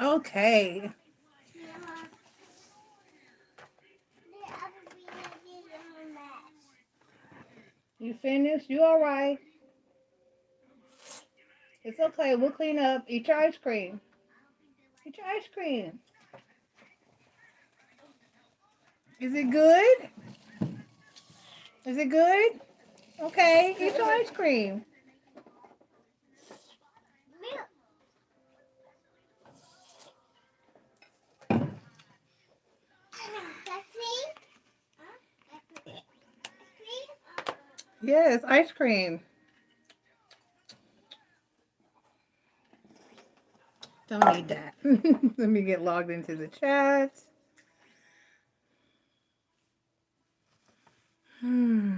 Okay. You finished? You all right? It's okay. We'll clean up. Eat your ice cream. Eat your ice cream. Is it good? Is it good? Okay. Eat your ice cream. Yes, ice cream. Don't need that. Let me get logged into the chat. Hmm.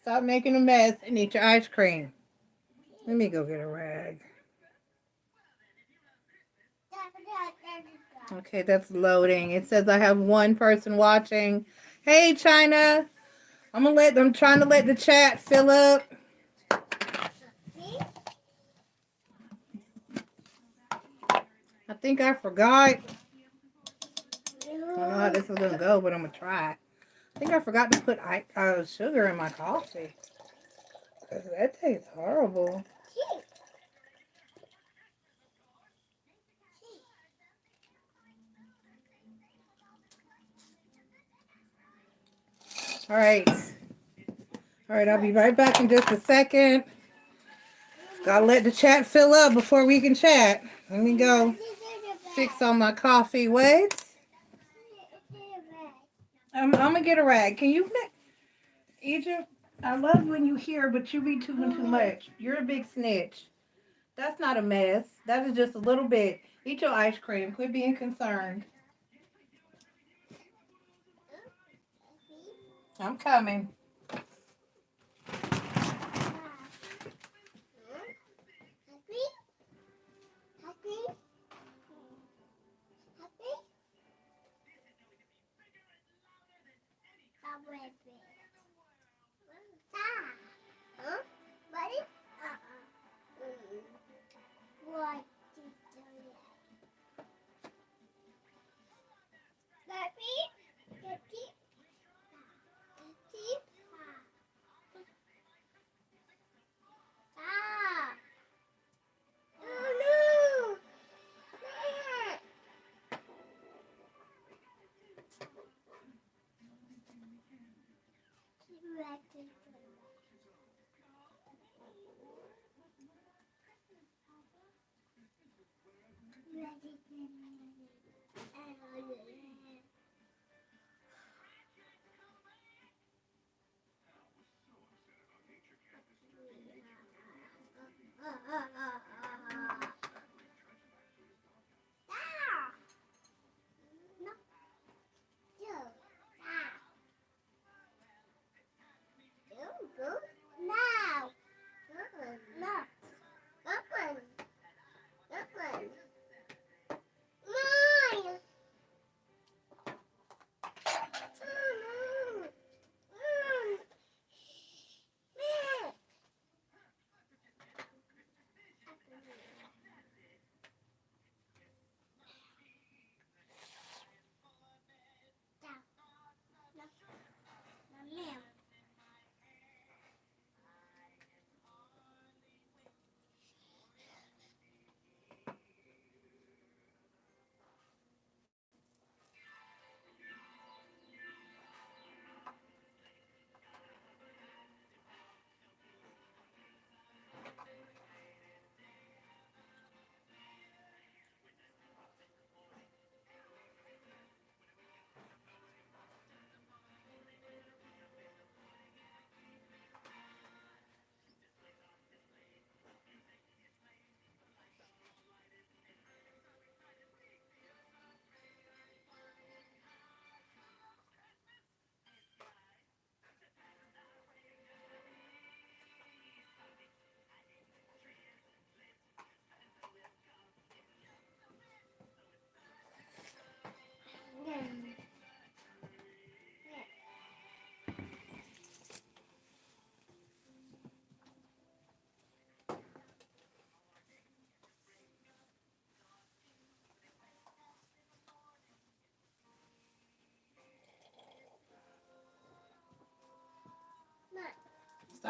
Stop making a mess and eat your ice cream. Let me go get a rag. Okay, that's loading. It says I have one person watching. Hey, China. I'm trying to let the chat fill up. I think I forgot. I don't know how this is gonna go, but I'm gonna try. I think I forgot to put sugar in my coffee. That tastes horrible. All right. All right, I'll be right back in just a second. Gotta let the chat fill up before we can chat. Let me go fix on my coffee. Wait. I'm gonna get a rag. Can you, Egypt? I love when you hear, but you be too much. You're a big snitch. That's not a mess. That is just a little bit. Eat your ice cream. Quit being concerned. I'm coming.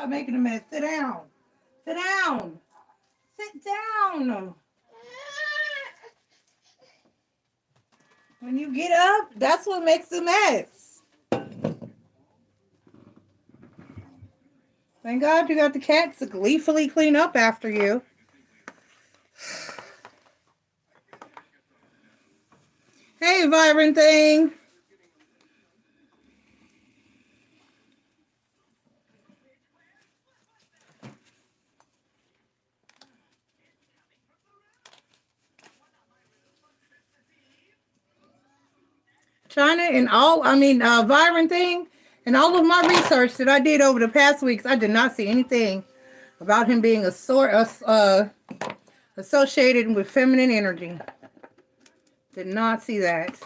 Stop making a mess. Sit down. Sit down. Sit down. When you get up, that's what makes a mess. Thank God you got the cats to gleefully clean up after you. Hey, vibrant thing. China and all, vibrant thing, and all of my research that I did over the past weeks, I did not see anything about him being associated with feminine energy. Did not see that.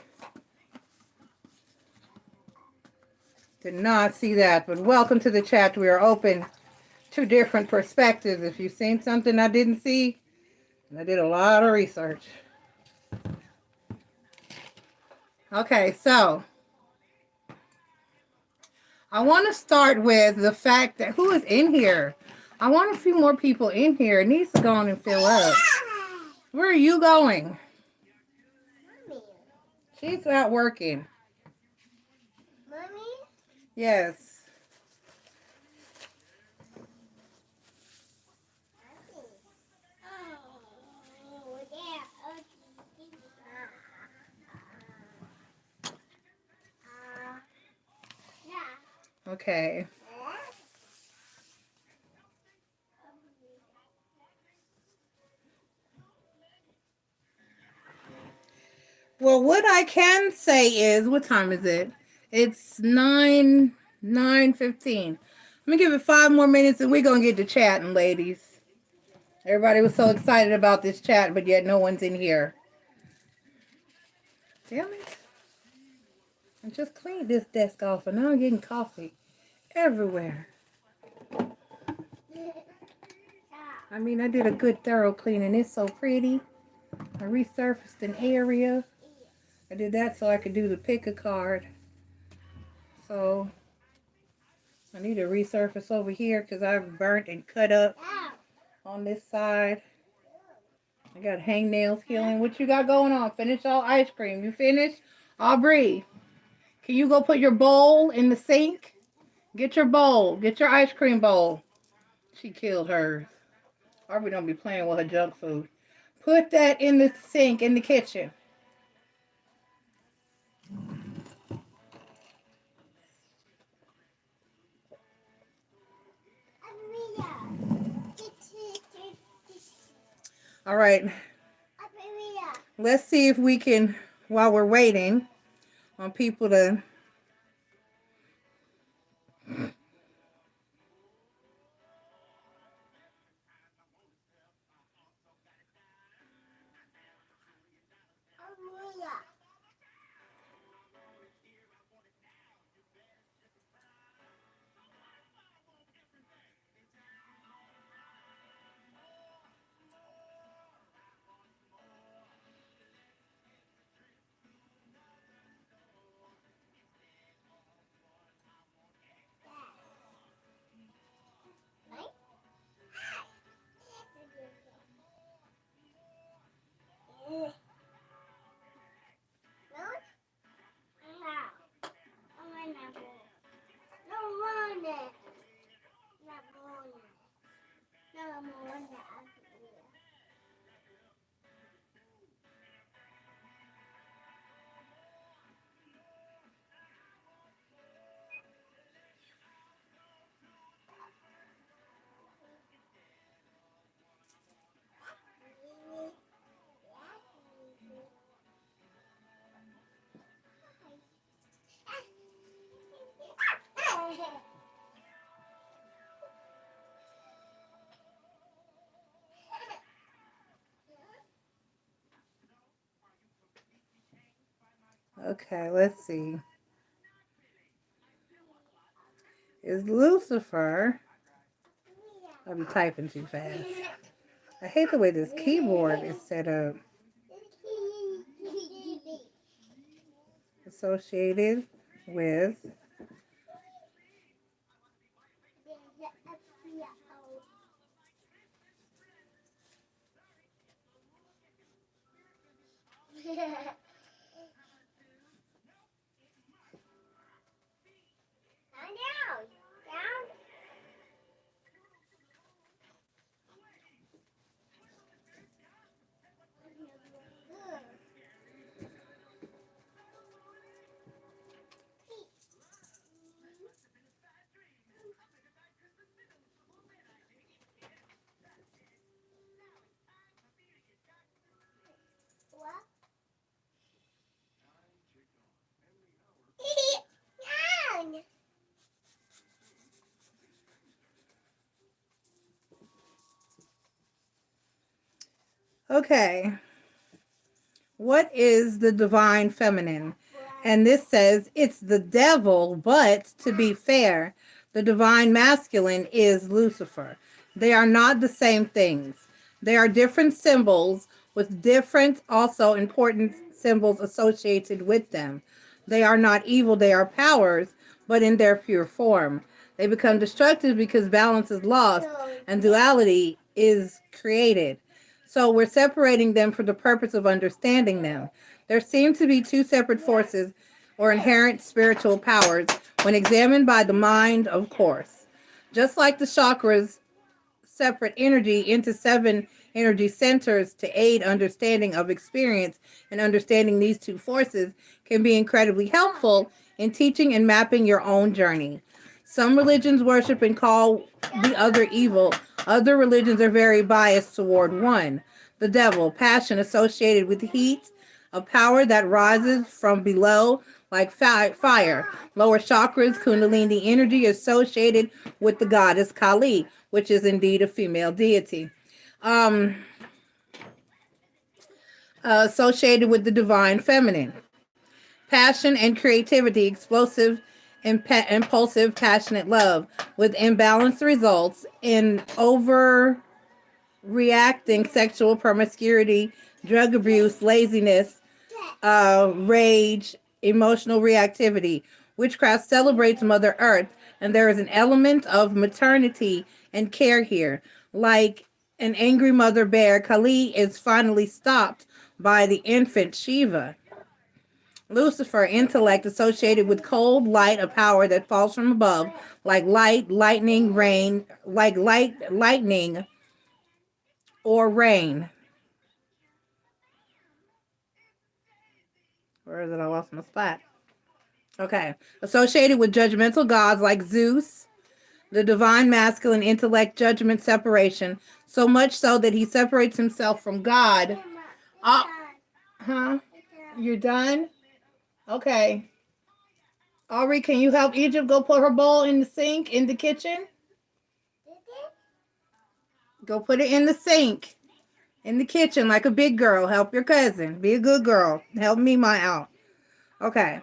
Did not see that. But welcome to the chat. We are open to different perspectives. If you've seen something I didn't see, I did a lot of research. Okay, so I want to start with the fact that who is in here? I want a few more people in here. It needs to go on and fill up. Where are you going? Mommy. She's not working. Mommy? Yes. Okay. Well, what I can say is, what time is it? It's 9:15. Let me give it 5 more minutes and we're going to get to chatting, ladies. Everybody was so excited about this chat, but yet no one's in here. Damn it. I just cleaned this desk off and now I'm getting coffee everywhere. I did a good thorough cleaning. It's so pretty. I resurfaced an area. I did that so I could do the pick a card. So I need to resurface over here because I've burnt and cut up on this side. I got hangnails healing. What you got going on? Finish all ice cream. You finished? Aubrey, can you go put your bowl in the sink? Get your bowl. Get your ice cream bowl. She killed hers. Aubrey don't be playing with her junk food. Put that in the sink in the kitchen. All right. Let's see if we can, while we're waiting on people to... Okay, let's see. Is Lucifer... I'll be typing too fast. I hate the way this keyboard is set up. Associated with Okay. What is the divine feminine? And this says it's the devil, but to be fair, the divine masculine is Lucifer. They are not the same things. They are different symbols with different, also important symbols associated with them. They are not evil, they are powers, but in their pure form. They become destructive because balance is lost and duality is created. So we're separating them for the purpose of understanding them. There seem to be two separate forces or inherent spiritual powers when examined by the mind, of course. Just like the chakras separate energy into 7 energy centers to aid understanding of experience, and understanding these two forces can be incredibly helpful in teaching and mapping your own journey. Some religions worship and call the other evil. Other religions are very biased toward one, the devil, passion associated with heat, a power that rises from below like fire. Lower chakras, kundalini energy associated with the goddess Kali, which is indeed a female deity. Associated with the divine feminine. Passion and creativity, explosive, impulsive, passionate love, with imbalanced results in overreacting sexual promiscuity, drug abuse, laziness, rage, emotional reactivity. Witchcraft celebrates Mother Earth, and there is an element of maternity and care here. Like an angry mother bear, Kali is finally stopped by the infant Shiva. Lucifer, intellect associated with cold light, a power that falls from above, like light, lightning, rain, like lightning or rain. Where is it? I lost my spot. Okay. Associated with judgmental gods like Zeus, the divine masculine intellect, judgment, separation, so much so that he separates himself from God. Oh, huh? You're done? Okay. Aubrey, can you help Egypt go put her bowl in the sink in the kitchen? Go put it in the sink in the kitchen like a big girl. Help your cousin. Be a good girl. Help Mima out. Okay.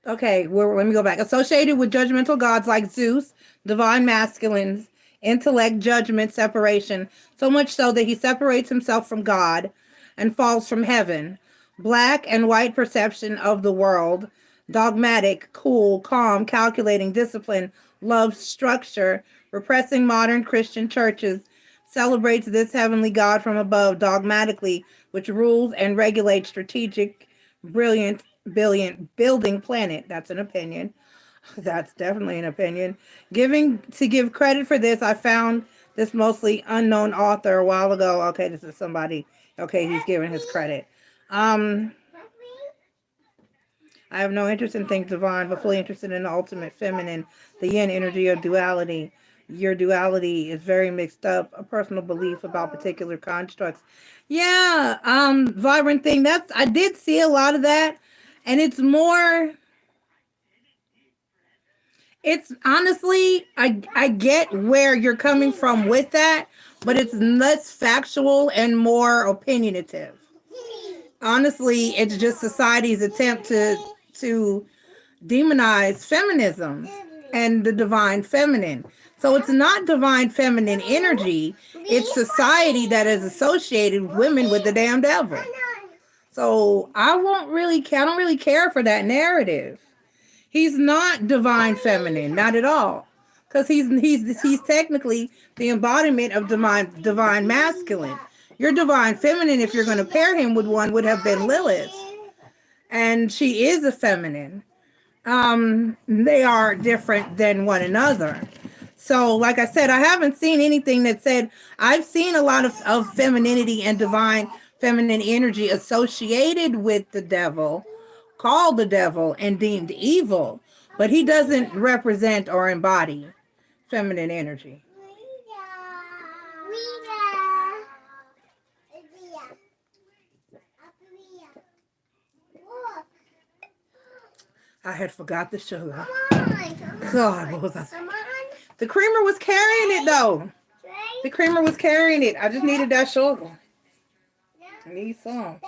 Okay, let me go back. Associated with judgmental gods like Zeus, divine masculines, intellect, judgment, separation, so much so that he separates himself from God and falls from heaven. Black and white perception of the world, dogmatic, cool, calm, calculating, discipline, love, structure, repressing modern Christian churches, celebrates this heavenly God from above dogmatically, which rules and regulates strategic, brilliant, building planet. That's an opinion. That's definitely an opinion. Give credit for this, I found this mostly unknown author a while ago. Okay, this is somebody. Okay, he's giving his credit. I have no interest in things divine, but fully interested in the ultimate feminine, the yin energy of duality. Your duality is very mixed up. A personal belief about particular constructs. Yeah, vibrant thing. I did see a lot of that, and it's honestly, I get where you're coming from with that, but it's less factual and more opinionative. Honestly, it's just society's attempt to demonize feminism and the divine feminine. So it's not divine feminine energy. It's society that has associated women with the damn devil. So I don't really care for that narrative. He's not divine feminine, not at all. Because he's technically the embodiment of divine masculine. Your divine feminine, if you're going to pair him with one, would have been Lilith. And she is a feminine. They are different than one another. So, like I said, I haven't seen anything that said, I've seen a lot of femininity and divine feminine energy associated with the devil, called the devil and deemed evil, but he doesn't represent or embody feminine energy. I had forgot the sugar. God, what was I saying? The creamer was carrying it though. The creamer was carrying it. I just needed that sugar. I need some.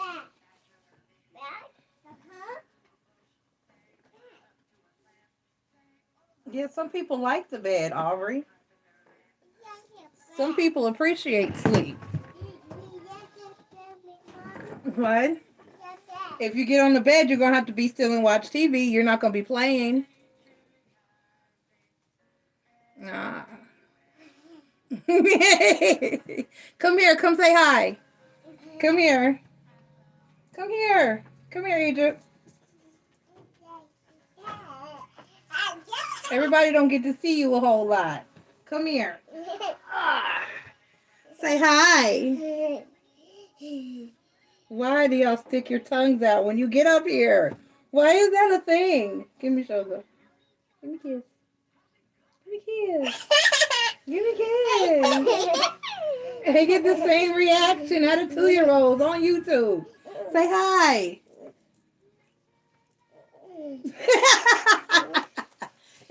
Yeah, some people like the bed, Aubrey. Some people appreciate sleep. What? If you get on the bed, you're going to have to be still and watch TV. You're not going to be playing. Nah. Come here. Come say hi. Come here. Come here. Come here, Egypt. Everybody don't get to see you a whole lot. Come here. Ah. Say hi. Why do y'all stick your tongues out when you get up here? Why is that a thing? Give me sugar. Give me a kiss. Give me a kiss. Give me a kiss. They get the same reaction out of 2-year-olds on YouTube. Say hi.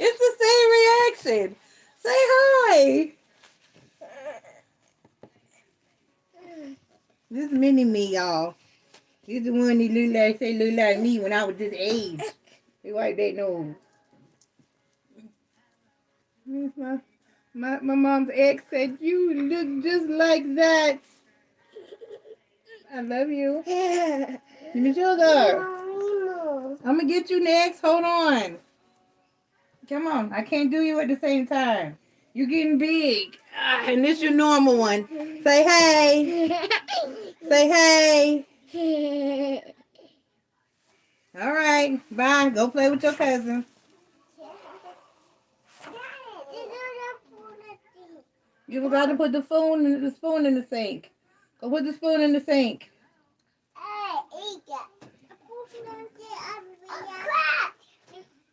It's the same reaction. Say hi. This mini me, y'all. This the one that look like me when I was this age. They wipe their nose. My mom's ex said, you look just like that. I love you. Give me sugar. I'm going to get you next. Hold on. Come on. I can't do you at the same time. You're getting big. And this your normal one. Say hey. Say hey. All right. Bye. Go play with your cousin. You forgot to put the spoon in the sink. Go put the spoon in the sink.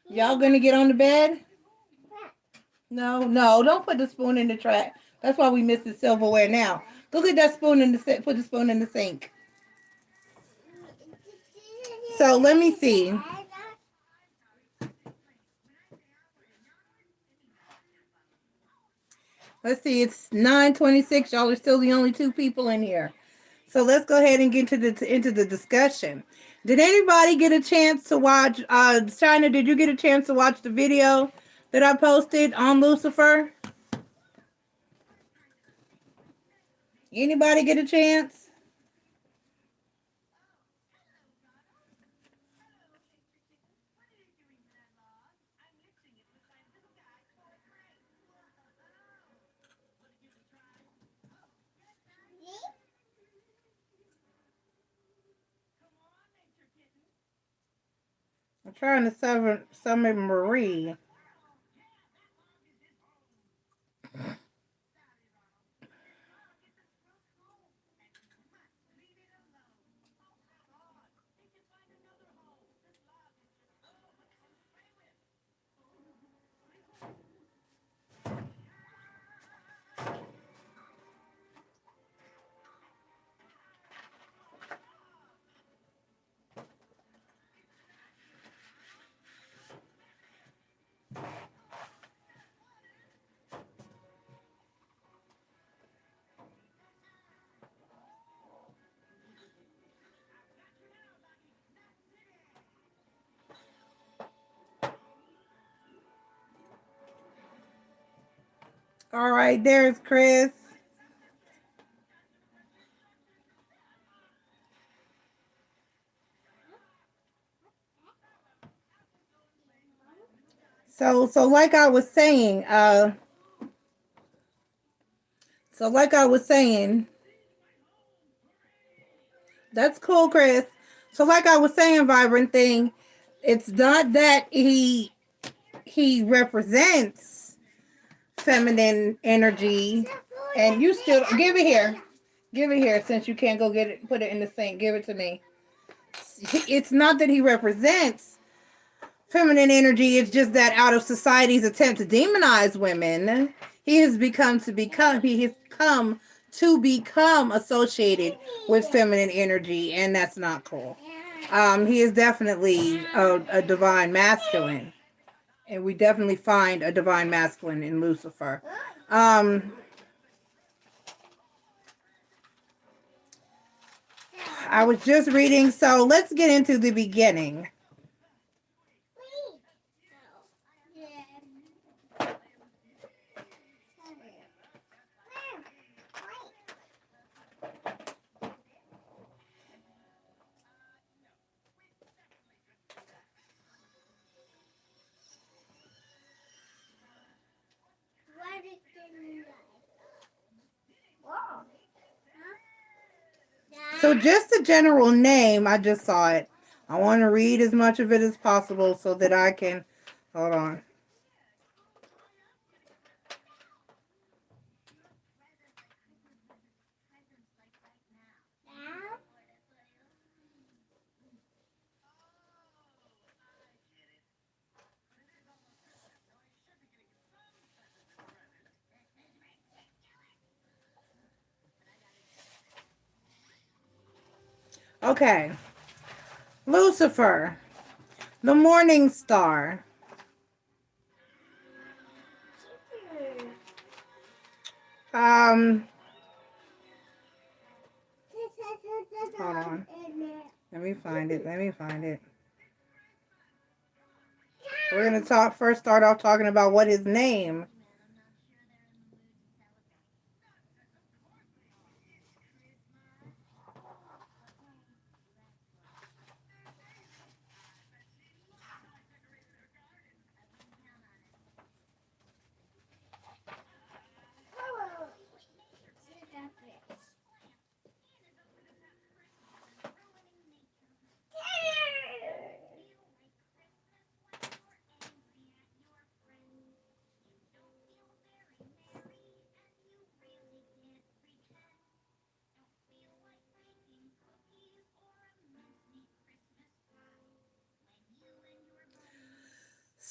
Y'all gonna get on the bed? No, don't put the spoon in the trash. That's why we missed the silverware now. Go get that spoon in the sink. Put the spoon in the sink. So let me see. Let's see, it's 9:26. Y'all are still the only 2 people in here. So let's go ahead and get into the discussion. Did anybody get a chance to watch, China, did you get a chance to watch the video that I posted on Lucifer? Anybody get a chance? I'm trying to summon Marie. All right, there's Chris. So like I was saying, that's cool, Chris. So like I was saying, Vibrant Thing, it's not that he represents feminine energy, and you still give it here since you can't go get it, put it in the sink. Give it to me. It's not that he represents feminine energy. It's just that out of society's attempt to demonize women, he has come to become associated with feminine energy, and that's not cool. He is definitely a divine masculine, and we definitely find a divine masculine in Lucifer. I was just reading, so let's get into the beginning. So just the general name, I just saw it. I want to read as much of it as possible so that I can, hold on. Okay. Lucifer, the morning star. Hold on. Let me find it. We're going to first start off talking about what his name.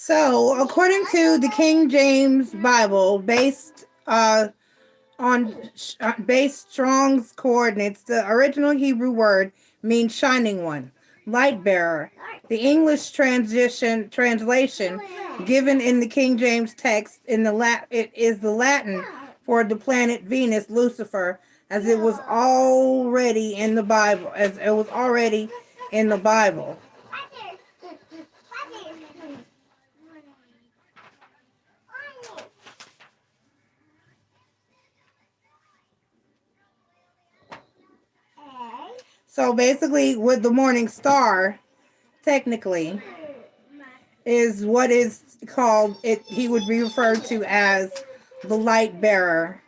So, according to the King James Bible, based Strong's coordinates, the original Hebrew word means shining one, light bearer. The English translation given in the King James text it is the Latin for the planet Venus, Lucifer, as it was already in the Bible. So basically, with the morning star, technically, is what is called it. He would be referred to as the light bearer.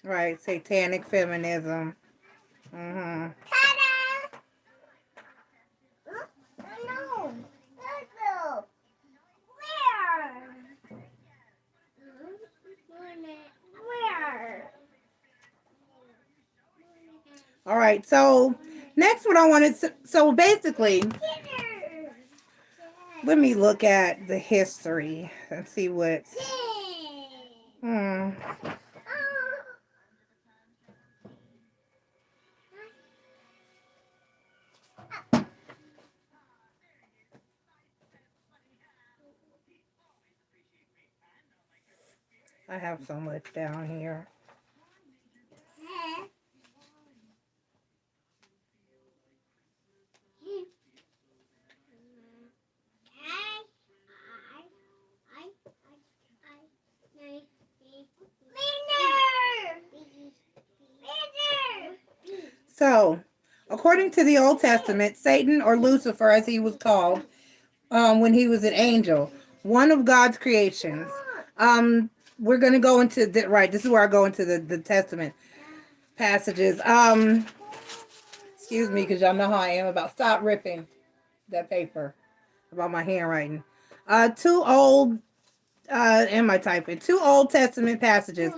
Right, satanic feminism. Mm-hmm. All right, so next what I wanted to, so basically, let me look at the history and see what. I have so much down here. So, according to the Old Testament, Satan, or Lucifer as he was called when he was an angel, one of God's creations. We're going to go into, this is where I go into the Testament passages. Excuse me, because y'all know how I am about stop ripping that paper about my handwriting. Two Old Testament passages,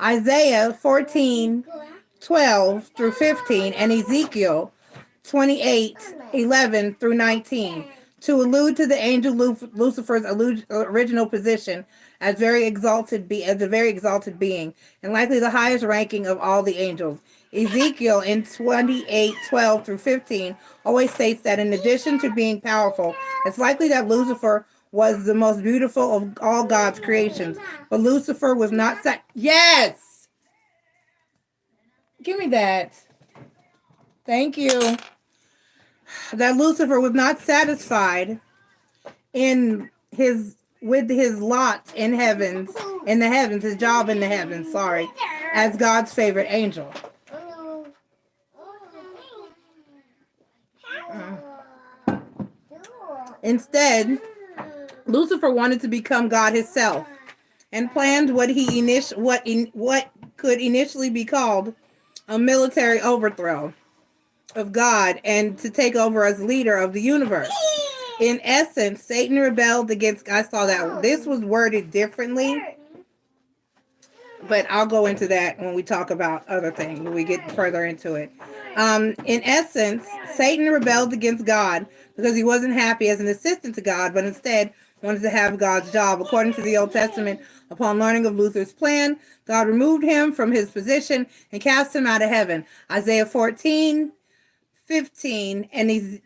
Isaiah 14:12 through 15, and Ezekiel 28:11 through 19, to allude to the angel Lucifer's original position as a very exalted being, and likely the highest ranking of all the angels. Ezekiel in 28:12 through 15 always states that in addition to being powerful, it's likely that Lucifer was the most beautiful of all God's creations. But Lucifer was not Yes! Give me that. Thank you. That Lucifer was not satisfied in his with his lot in the heavens, his job in the heavens, as God's favorite angel. Instead, Lucifer wanted to become God himself and planned what could initially be called a military overthrow of God and to take over as leader of the universe. In essence, Satan rebelled against. I saw that this was worded differently, but I'll go into that when we talk about other things, when we get further into it. In essence, Satan rebelled against God because he wasn't happy as an assistant to God, but instead wanted to have God's job. According to the Old Testament, upon learning of Lucifer's plan, God removed him from his position and cast him out of heaven. Isaiah 14 through 15, and Ezekiel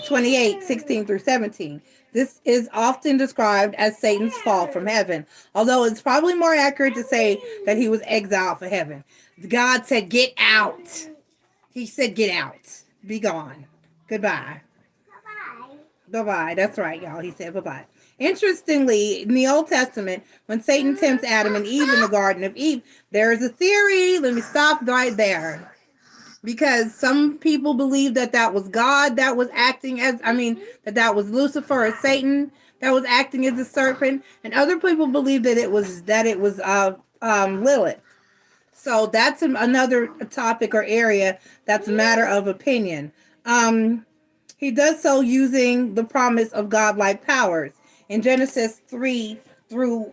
28:16 through 17. This is often described as Satan's fall from heaven, although it's probably more accurate to say that he was exiled from heaven. God said, "Get out." He said, "Get out. Be gone. Goodbye." Bye-bye. That's right, y'all. He said bye-bye. Interestingly, in the Old Testament, when Satan tempts Adam and Eve in the Garden of Eve, there is a theory. Let me stop right there. Because some people believe that was God that was acting as, that was Lucifer or Satan that was acting as a serpent. And other people believe that it was Lilith. So that's another topic or area that's a matter of opinion. He does so using the promise of godlike powers. In Genesis 1 through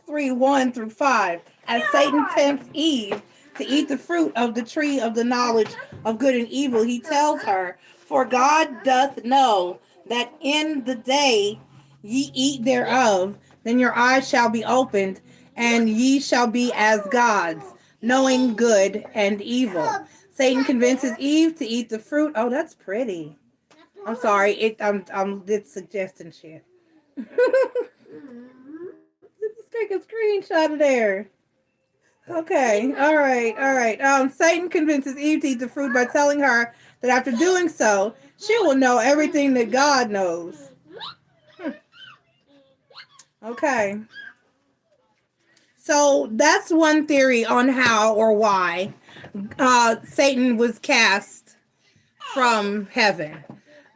5, as Satan tempts Eve to eat the fruit of the tree of the knowledge of good and evil, he tells her, "For God doth know that in the day ye eat thereof, then your eyes shall be opened, and ye shall be as gods, knowing good and evil." Satan convinces Eve to eat the fruit. Oh, that's pretty. I'm sorry. It's suggesting shit. Let's take a screenshot of there. Okay. All right. Satan convinces Eve to eat the fruit by telling her that after doing so, she will know everything that God knows. Okay. So that's one theory on how or why Satan was cast from heaven.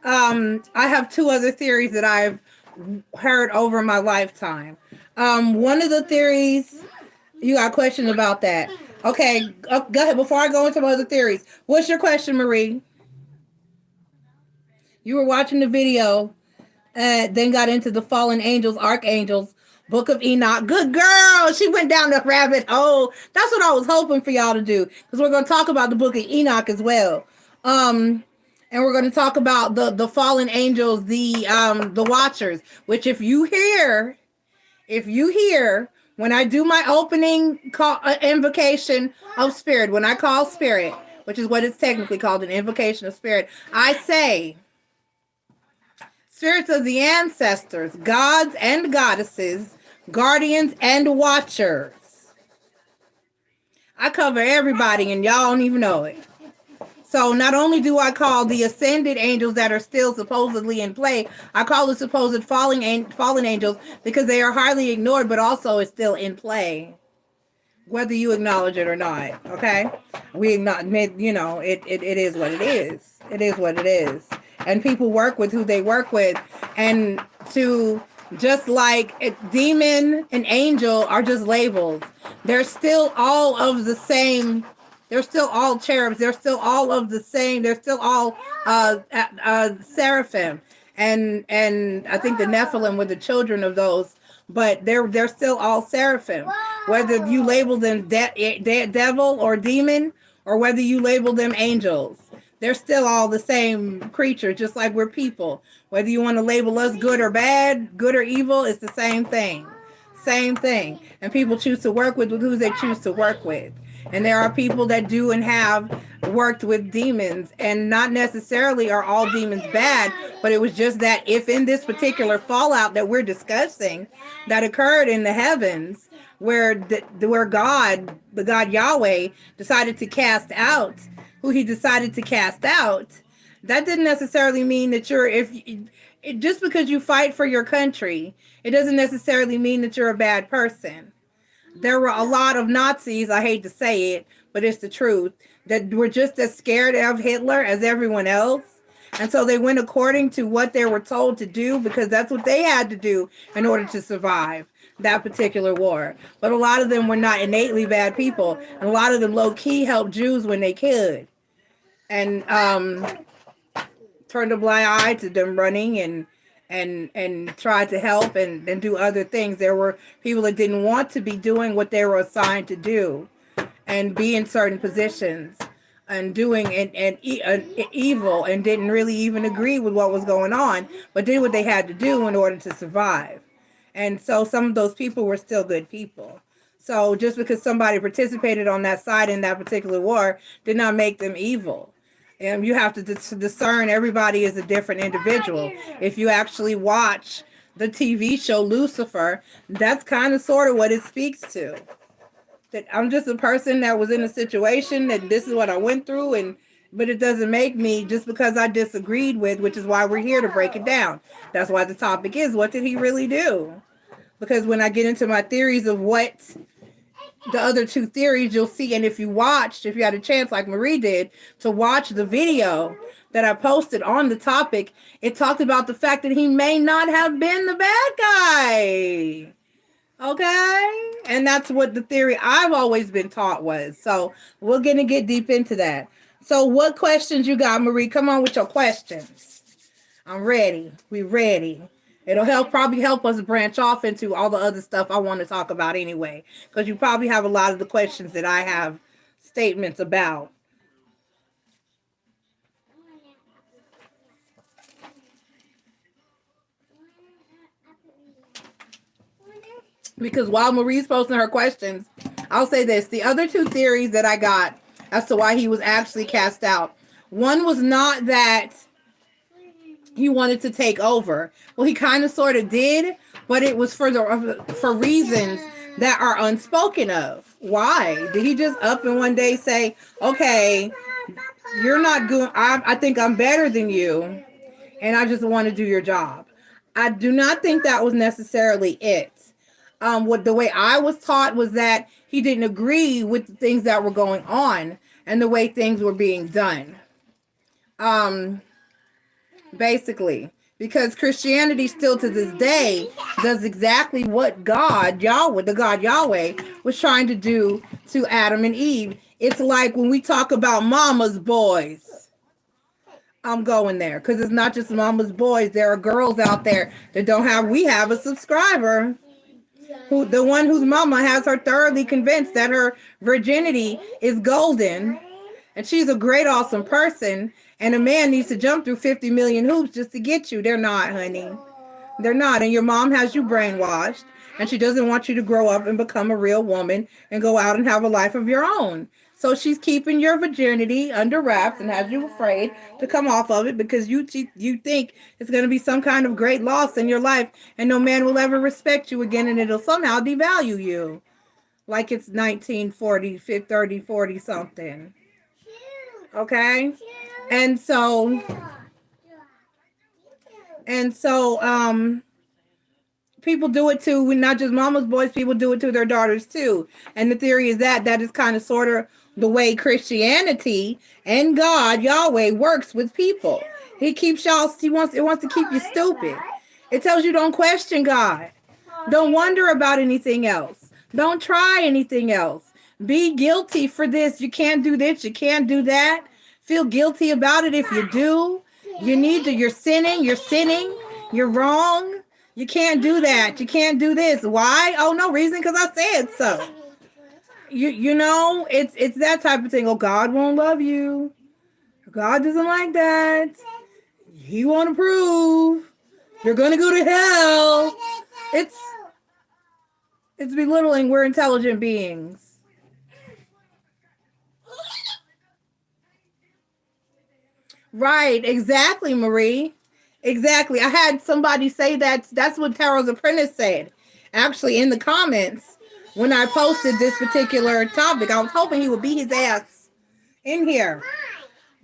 I have two other theories that I've heard over my lifetime. One of the theories, you got a question about that? Okay, go ahead. Before I go into my other theories, what's your question, Marie? You were watching the video, then got into the fallen angels, archangels, Book of Enoch. Good girl. She went down the rabbit hole. That's what I was hoping for y'all to do, because we're going to talk about the Book of Enoch as well. And we're going to talk about the fallen angels, the watchers, which if you hear when I do my opening call, invocation of spirit, when I call spirit, which is what it's technically called, an invocation of spirit, I say, spirits of the ancestors, gods and goddesses, guardians and watchers. I cover everybody and y'all don't even know it. So not only do I call the ascended angels that are still supposedly in play, I call the supposed fallen angels because they are highly ignored, but also it's still in play, whether you acknowledge it or not. Okay, we acknowledge, it is what it is. It is what it is, and people work with who they work with, and to just like a demon and angel are just labels. They're still all of the same. They're still all cherubs. They're still all of the same. They're still all seraphim, and I think the Nephilim were the children of those. But they're still all seraphim. Whether you label them devil or demon, or whether you label them angels, they're still all the same creature. Just like we're people. Whether you want to label us good or bad, good or evil, it's the same thing. Same thing. And people choose to work with who they choose to work with. And there are people that do and have worked with demons, and not necessarily are all demons bad, but it was just that if in this particular fallout that we're discussing that occurred in the heavens, where where God, the God Yahweh, decided to cast out who he decided to cast out, that didn't necessarily mean that just because you fight for your country, it doesn't necessarily mean that you're a bad person. There were a lot of Nazis, I hate to say it, but it's the truth, that were just as scared of Hitler as everyone else. And so they went according to what they were told to do, because that's what they had to do in order to survive that particular war. But a lot of them were not innately bad people. And a lot of them low-key helped Jews when they could. And turned a blind eye to them running and tried to help and do other things. There were people that didn't want to be doing what they were assigned to do and be in certain positions and doing evil, and didn't really even agree with what was going on, but did what they had to do in order to survive. And so some of those people were still good people. So just because somebody participated on that side in that particular war did not make them evil. And you have to discern everybody is a different individual. If you actually watch the TV show Lucifer, that's kind of sort of what it speaks to. That I'm just a person that was in a situation, that this is what I went through, but it doesn't make me just because I disagreed with, which is why we're here to break it down. That's why the topic is, what did he really do? Because when I get into my theories of what the other two theories, you'll see, and if you had a chance like Marie did to watch the video that I posted on the topic, it talked about the fact that he may not have been the bad guy. Okay? And that's what the theory I've always been taught was. So we're going to get deep into that. So what questions you got, Marie? Come on with your questions. I'm ready. We ready. It'll probably help us branch off into all the other stuff I want to talk about anyway, because you probably have a lot of the questions that I have statements about. Because while Marie's posting her questions, I'll say this. The other two theories that I got as to why he was actually cast out, one was not that he wanted to take over. Well, he kind of sort of did, but it was for reasons that are unspoken of. Why? Did he just up and one day say, okay, you're not good, I think I'm better than you, and I just want to do your job? I do not think that was necessarily it. What the way I was taught was that he didn't agree with the things that were going on and the way things were being done. Basically, because Christianity still to this day does exactly what the God Yahweh was trying to do to Adam and Eve. It's like when we talk about mama's boys. I'm going there because it's not just mama's boys. There are girls out there that we have a subscriber, the one whose mama has her thoroughly convinced that her virginity is golden, and she's a great, awesome person, and a man needs to jump through 50 million hoops just to get you. They're not, honey. They're not. And your mom has you brainwashed, and she doesn't want you to grow up and become a real woman and go out and have a life of your own. So she's keeping your virginity under wraps and has you afraid to come off of it because you think it's going to be some kind of great loss in your life and no man will ever respect you again, and it'll somehow devalue you like it's 1940, 30, 40 something. Okay? And so people do it too, not just mama's boys, people do it to their daughters too. And the theory is that is kind of sort of the way Christianity and God, Yahweh, works with people. He wants to keep you stupid. It tells you don't question God. Don't wonder about anything else. Don't try anything else. Be guilty for this. You can't do this. You can't do that. Feel guilty about it if you do. You're sinning. You're wrong. You can't do that. You can't do this. Why? Oh, no reason, because I said so. You know, it's that type of thing. Oh, God won't love you. God doesn't like that. He won't approve. You're going to go to hell. It's belittling. We're intelligent beings. Right, exactly, Marie. Exactly. I had somebody say that's what Tarot's Apprentice said. Actually, in the comments, when I posted this particular topic, I was hoping he would beat his ass in here.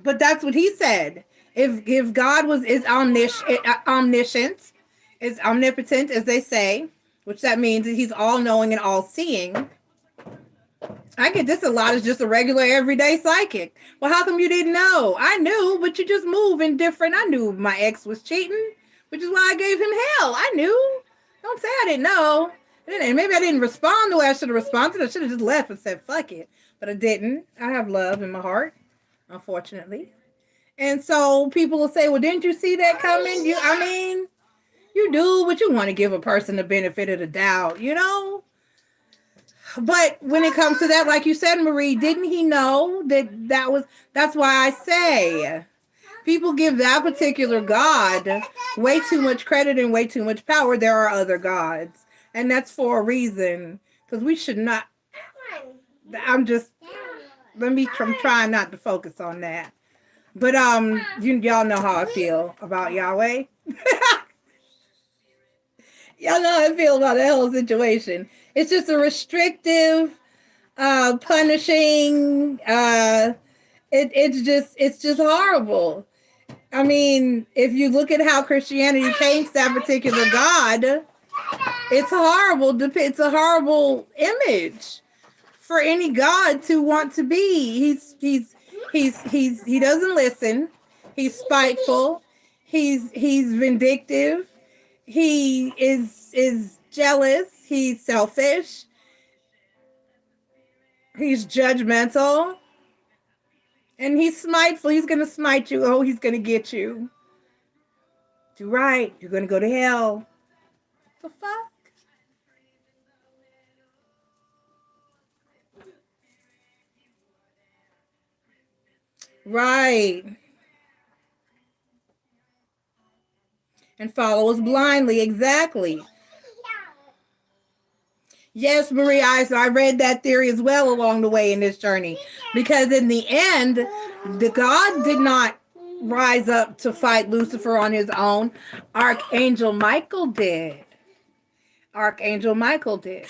But that's what he said. If God is omniscient, is omnipotent, as they say, which that means that he's all knowing and all seeing. I get this a lot as just a regular everyday psychic. Well, how come you didn't know? I knew, but you just move in different. I knew my ex was cheating, which is why I gave him hell. I knew. Don't say I didn't know. And maybe I didn't respond the way I should have responded. I should have just left and said, fuck it. But I didn't. I have love in my heart, unfortunately. And so people will say, well, didn't you see that coming? You do, but you want to give a person the benefit of the doubt, you know? But when it comes to that, like you said, Marie, didn't he know that's why I say people give that particular God way too much credit and way too much power. There are other gods, and that's for a reason, because we should not. I'm trying not to focus on that. But y'all know how I feel about Yahweh. Y'all know how I feel about that whole situation. It's just a restrictive, punishing. It's just horrible. I mean, if you look at how Christianity paints that particular God, it's horrible. It's a horrible image for any God to want to be. He doesn't listen. He's spiteful. He's vindictive. He is jealous. He's selfish. He's judgmental. And he's smiteful. He's going to smite you. Oh, he's going to get you. Do right. You're going to go to hell. What the fuck? Right. And follow us blindly. Exactly. Yes, Marie, I read that theory as well along the way in this journey. Because in the end, the God did not rise up to fight Lucifer on his own. Archangel Michael did. Archangel Michael did.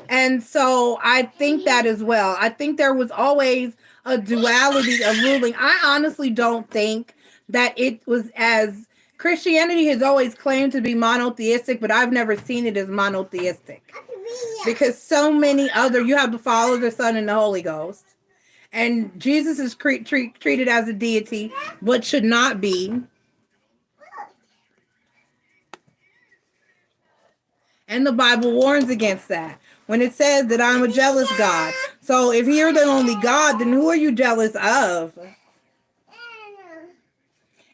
And so I think that as well. I think there was always a duality of ruling. I honestly don't think that it was as... Christianity has always claimed to be monotheistic, but I've never seen it as monotheistic. Because so many other... You have the Father, the Son, and the Holy Ghost. And Jesus is treated as a deity, but should not be. And the Bible warns against that when it says that I'm a jealous God. So if you're the only God, then who are you jealous of?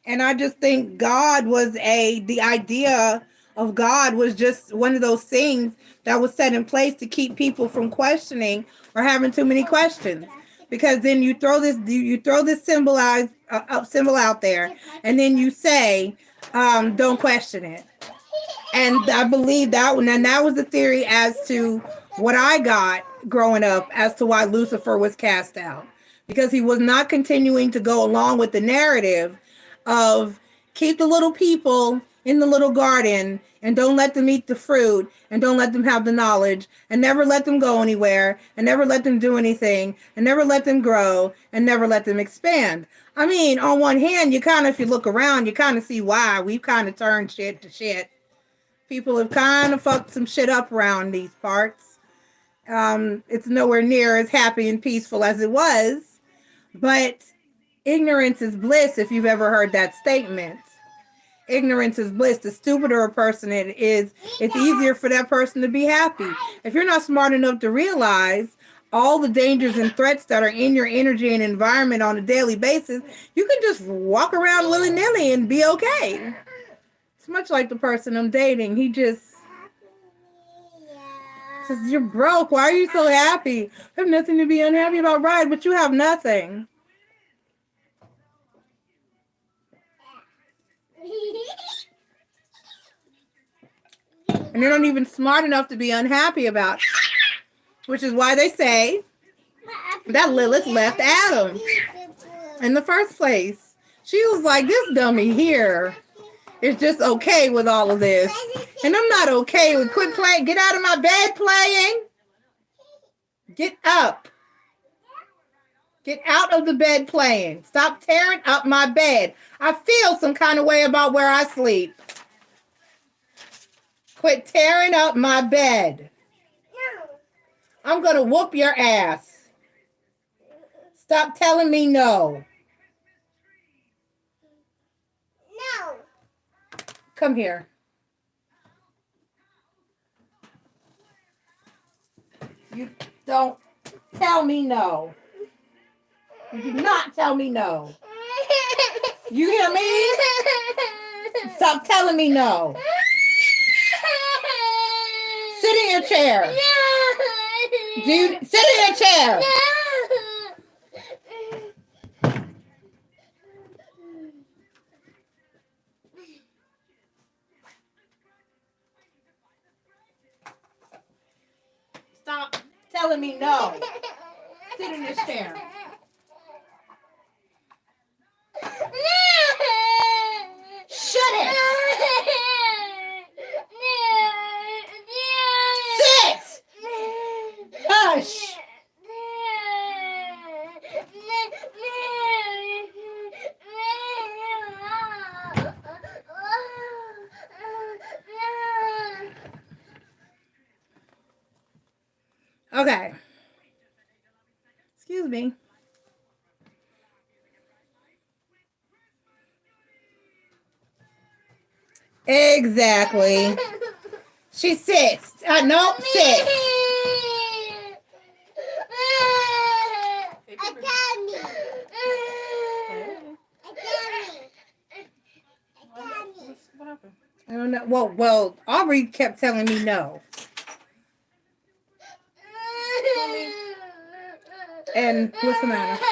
And I just think God was the idea of God was just one of those things that was set in place to keep people from questioning or having too many questions. Because then you throw this symbol out there, and then you say, don't question it. And I believe that one, and that was the theory as to what I got growing up as to why Lucifer was cast out. Because he was not continuing to go along with the narrative of keep the little people in the little garden and don't let them eat the fruit and don't let them have the knowledge and never let them go anywhere and never let them do anything and never let them grow and never let them expand. I mean, on one hand, if you look around, you kind of see why we've kind of turned shit to shit. People have kind of fucked some shit up around these parts. It's nowhere near as happy and peaceful as it was, but ignorance is bliss, if you've ever heard that statement. Ignorance is bliss. The stupider a person it is, it's easier for that person to be happy. If you're not smart enough to realize all the dangers and threats that are in your energy and environment on a daily basis, you can just walk around willy-nilly and be okay. It's much like the person I'm dating. He just says, you're broke. Why are you so happy? I have nothing to be unhappy about, right? But you have nothing. And they're not even smart enough to be unhappy about it. Which is why they say that Lilith left Adam in the first place. She was like, this dummy here is just okay with all of this. And I'm not okay with quit playing. Get out of my bed playing. Get up. Get out of the bed playing. Stop tearing up my bed. I feel some kind of way about where I sleep. Quit tearing up my bed. I'm going to whoop your ass. Stop telling me no. No. Come here. You don't tell me no. You do not tell me no. You hear me? Stop telling me no. Sit in your chair. Dude, sit in your chair. Stop telling me no. Sit in this chair. Shut it. Sit. Hush. Okay. Excuse me. Exactly. She sits. Nope, sit. I don't know. Well, Aubrey kept telling me no. And what's the matter?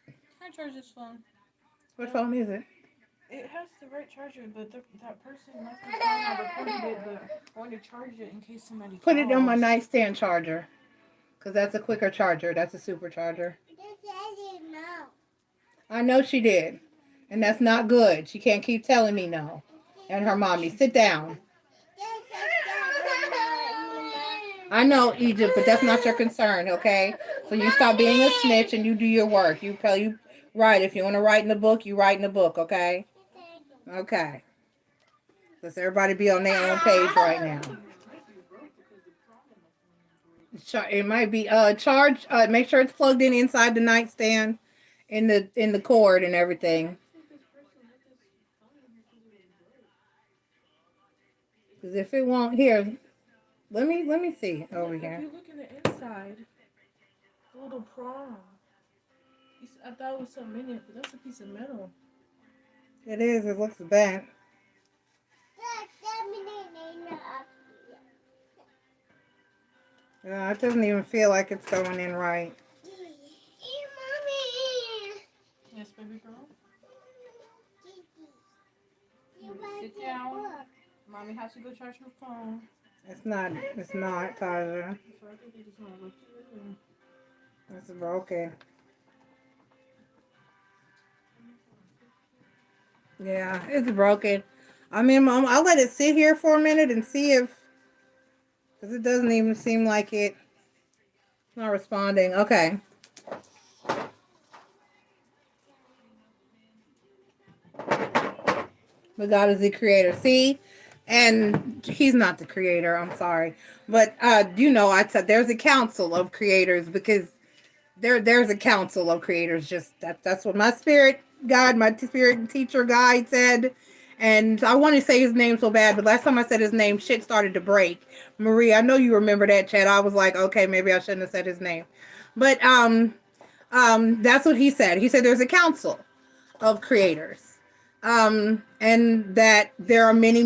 Can I charge this phone? What phone is it? It has the right charger, but that person left the phone. I recorded it, but I want to charge it in case somebody Put it on my calls. nightstand charger. Because that's a quicker charger. That's a supercharger. I know she did. And that's not good. She can't keep telling me no. And her mommy, sit down. I know, Egypt, but that's not your concern, okay? So you stop being a snitch and you do your work. You write. If you want to write in the book, you write in the book, okay? Okay. Let's everybody be on their own page right now. It might be charge. Make sure it's plugged in inside the nightstand, in the cord and everything. Because if it won't, here, let me see over here. If you look in the inside, the little prong. I thought it was so many, but that's a piece of metal. It is. It looks bad. Yeah, it doesn't even feel like it's going in right. Yes, baby girl. Sit down. Mommy has to go charge her phone. It's not, Tasha. So I think they just want to look at it. It's broken. Yeah, it's broken. I mean, Mom, I'll let it sit here for a minute and see if, because it doesn't even seem like it's not responding. Okay. But God is the creator. See? And he's not the creator. I'm sorry. But, I said there's a council of creators because there's a council of creators. Just that's what my spirit guide, my spirit teacher guide said. And I want to say his name so bad, but last time I said his name, shit started to break. Marie, I know you remember that, Chad. I was like, okay, maybe I shouldn't have said his name. But that's what he said. He said there's a council of creators. And that there are many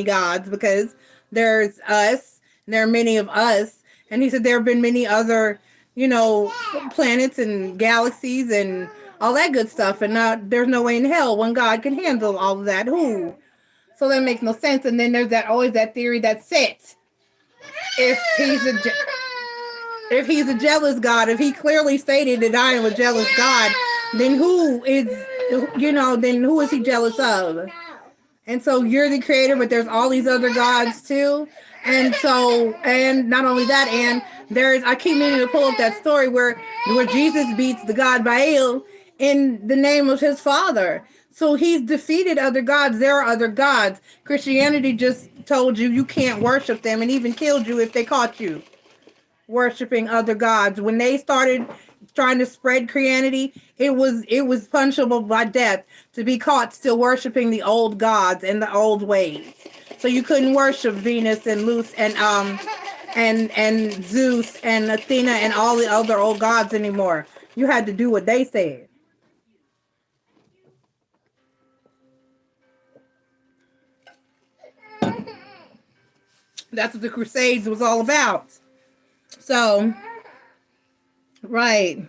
gods because there's us, and there are many of us. And he said there have been many other, planets and galaxies and all that good stuff. And there's no way in hell one God can handle all of that. Who? So that makes no sense. And then there's always that theory that sits. If he's a jealous God, if he clearly stated that I am a jealous God, then who is he jealous of? And so you're the creator, but there's all these other gods too. And so, and not only that, and I keep meaning to pull up that story where Jesus beats the god Baal in the name of his father. So he's defeated other gods. There are other gods. Christianity just told you can't worship them, and even killed you if they caught you worshiping other gods. When they started trying to spread Christianity, it was punishable by death to be caught still worshiping the old gods and the old ways. So you couldn't worship Venus and Luce and Zeus and Athena and all the other old gods anymore. You had to do what they said. That's what the Crusades was all about. So, right.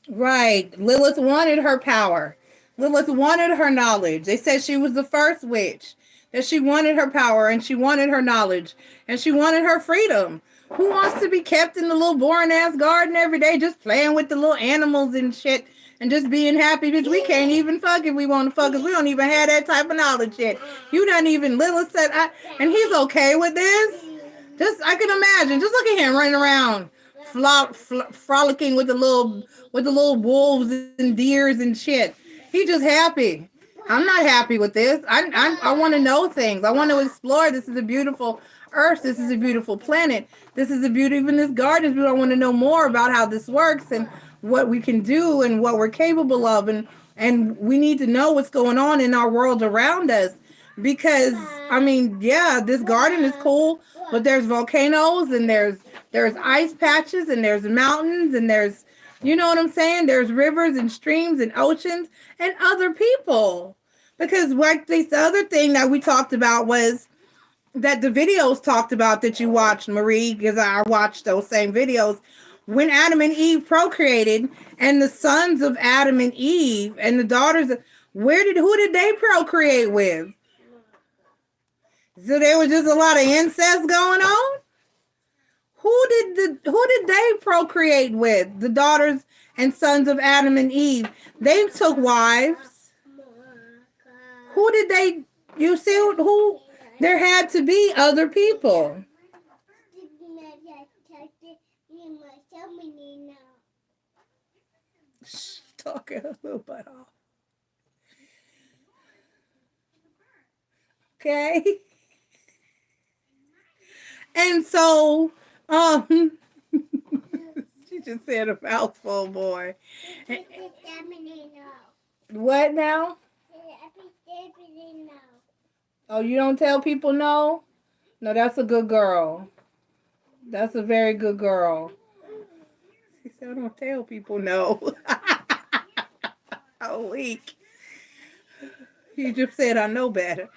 Lilith wanted her power. Lilith wanted her knowledge. They said she was the first witch. That she wanted her power and she wanted her knowledge and she wanted her freedom. Who wants to be kept in the little boring ass garden every day just playing with the little animals and shit and just being happy? Bitch, we can't even fuck if we want to fuck because we don't even have that type of knowledge yet. You don't even, Lilith said, and he's okay with this. I can imagine. Just look at him running around, frolicking with the little wolves and deers and shit. He just happy. I'm not happy with this. I want to know things. I want to explore. This is a beautiful earth. This is a beautiful planet. This is a beauty. Even this garden is beautiful. I want to know more about how this works and what we can do and what we're capable of. And we need to know what's going on in our world around us. Because, I mean, yeah, this garden is cool, but there's volcanoes and there's ice patches and there's mountains and there's, you know what I'm saying? There's rivers and streams and oceans and other people. Because like the other thing that we talked about was that the videos talked about that you watched, Marie, because I watched those same videos. When Adam and Eve procreated and the sons of Adam and Eve and the daughters, who did they procreate with? So there was just a lot of incest going on? Who did they procreate with? The daughters and sons of Adam and Eve. They took wives. Who did they, you see who? There had to be other people. Shh, talking a little bit off. Okay. And so, she just said a mouthful, boy. What now? Oh, you don't tell people no? No, that's a good girl. That's a very good girl. She said, I don't tell people no. Oh, weak. You just said, I know better.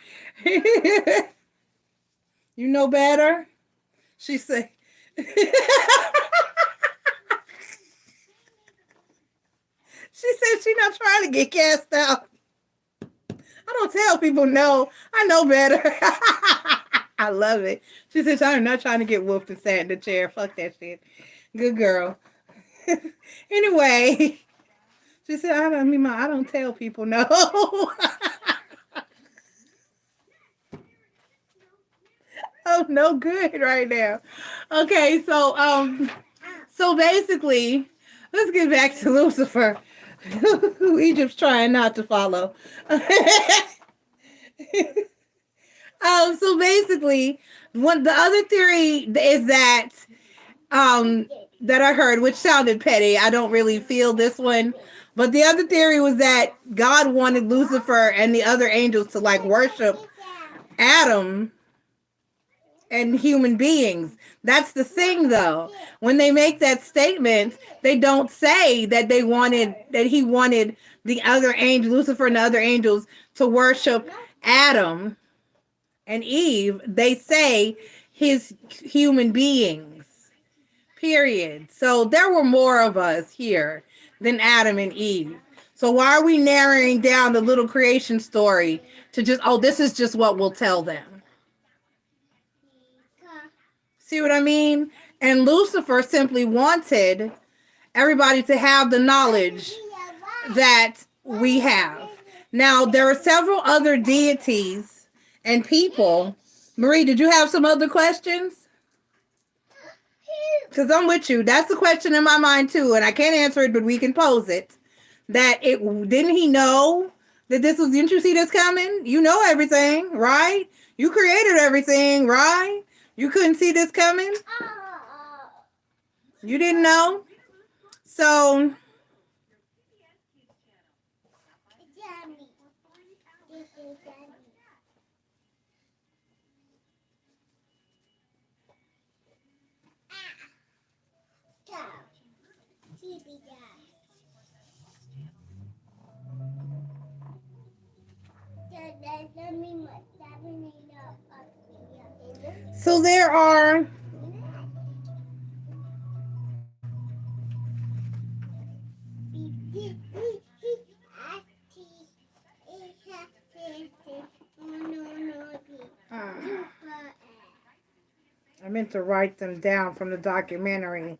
You know better? She said, she said she's not trying to get cast out. I don't tell people no. I know better. I love it. She said, I'm not trying to get whooped and sat in the chair. Fuck that shit. Good girl. Anyway, she said, I don't tell people no. Oh, no good right now. Okay, so basically, let's get back to Lucifer, who Egypt's trying not to follow. So basically, the other theory is that that I heard, which sounded petty. I don't really feel this one. But the other theory was that God wanted Lucifer and the other angels to like worship Adam and human beings. That's the thing, though. When they make that statement, they don't say that he wanted the other angel, Lucifer and the other angels, to worship Adam and Eve. They say his human beings. Period. So there were more of us here than Adam and Eve. So why are we narrowing down the little creation story to just, oh, this is just what we'll tell them? See what I mean? And Lucifer simply wanted everybody to have the knowledge that we have. Now, there are several other deities and people. Marie, did you have some other questions? Because I'm with you. That's the question in my mind too, and I can't answer it, but we can pose it. Didn't he know that this was, didn't you see this coming? You know everything, right? You created everything, right? You couldn't see this coming? You didn't know? So there are I meant to write them down from the documentary.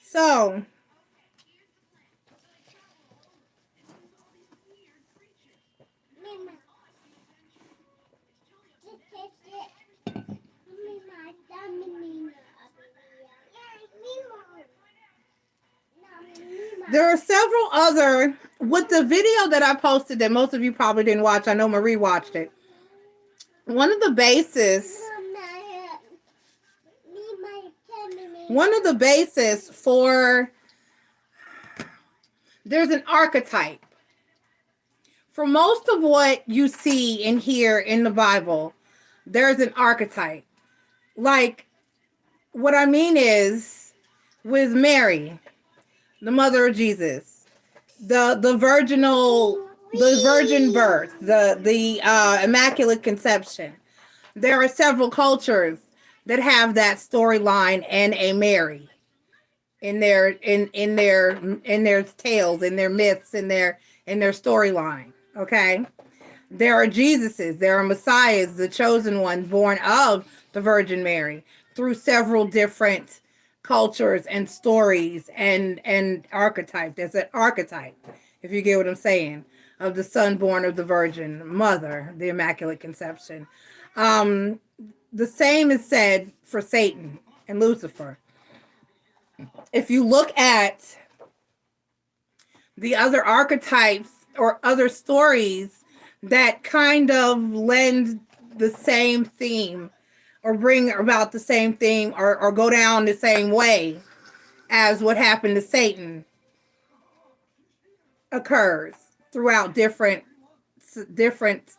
So there are several other, with the video that I posted that most of you probably didn't watch. I know Marie watched it. One of the basis for, there's an archetype. For most of what you see and hear in the Bible, there's an archetype. Like, what I mean is, with Mary, the mother of Jesus, the virgin birth, the immaculate conception. There are several cultures that have that storyline and a Mary in their tales, in their myths, in their storyline. Okay, there are Jesuses, there are Messiahs, the chosen ones born of the Virgin Mary through several different cultures and stories and archetype. There's an archetype, if you get what I'm saying, of the son born of the Virgin Mother, the Immaculate Conception. The same is said for Satan and Lucifer. If you look at the other archetypes or other stories that kind of lend the same theme or bring about the same theme or go down the same way as what happened to Satan occurs throughout different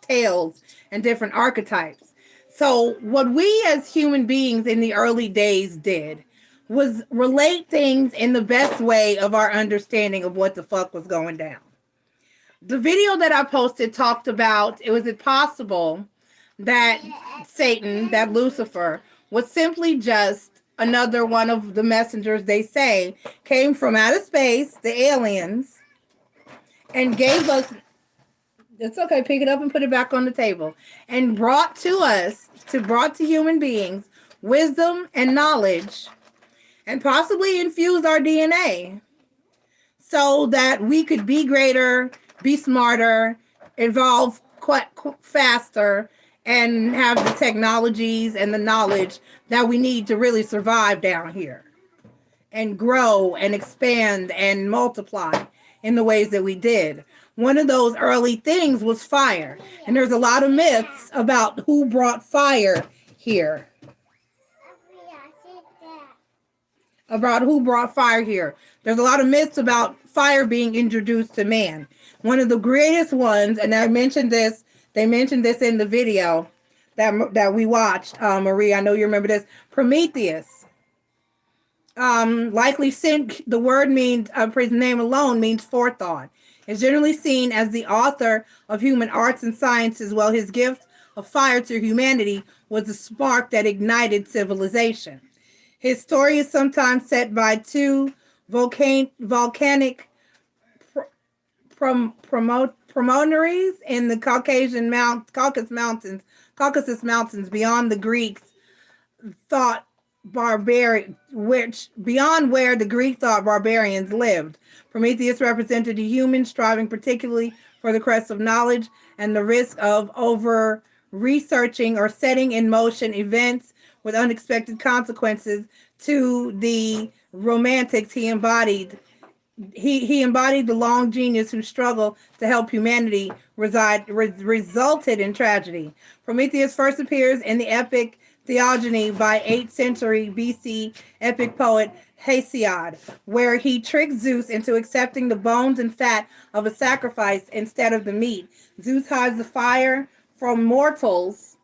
tales and different archetypes. So what we as human beings in the early days did was relate things in the best way of our understanding of what the fuck was going down. The video that I posted talked about, was it possible that Satan, that Lucifer, was simply just another one of the messengers they say came from outer space, the aliens, and gave us, it's okay, pick it up and put it back on the table, and brought to human beings wisdom and knowledge, and possibly infused our DNA so that we could be greater, be smarter, evolve quite faster, and have the technologies and the knowledge that we need to really survive down here and grow and expand and multiply in the ways that we did. One of those early things was fire. And there's a lot of myths about who brought fire here. About who brought fire here. There's a lot of myths about fire being introduced to man. One of the greatest ones, and I mentioned this, they mentioned this in the video that we watched, Marie, I know you remember this. Prometheus. Likely sent, the word means, his name alone means forethought. Is generally seen as the author of human arts and sciences, while his gift of fire to humanity was the spark that ignited civilization. His story is sometimes set by two volcanic promontories in the Caucasus Mountains beyond the Greeks thought barbarian, which beyond where the Greek thought barbarians lived. Prometheus represented a human striving particularly for the quest of knowledge and the risk of over researching or setting in motion events with unexpected consequences. To the romantics, he embodied the long genius whose struggle to help humanity resulted in tragedy. Prometheus first appears in the epic Theogony by 8th century BC epic poet Hesiod, where he tricks Zeus into accepting the bones and fat of a sacrifice instead of the meat. Zeus hides the fire from mortals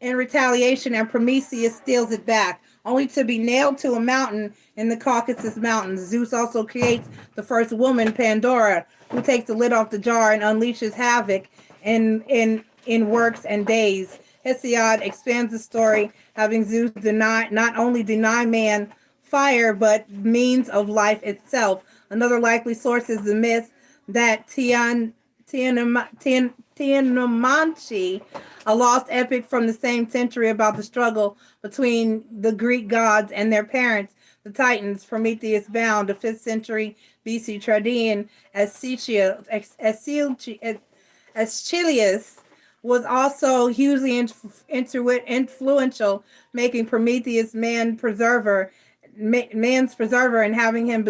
in retaliation, and Prometheus steals it back, only to be nailed to a mountain in the Caucasus Mountains. Zeus also creates the first woman, Pandora, who takes the lid off the jar and unleashes havoc in works and days. Hesiod expands the story, having Zeus not only deny man fire, but means of life itself. Another likely source is the myth that Tiamatchi, a lost epic from the same century about the struggle between the Greek gods and their parents, the Titans. Prometheus bound, a 5th century BC Tradian Aeschylus was also hugely influential, making Prometheus man's preserver, and having him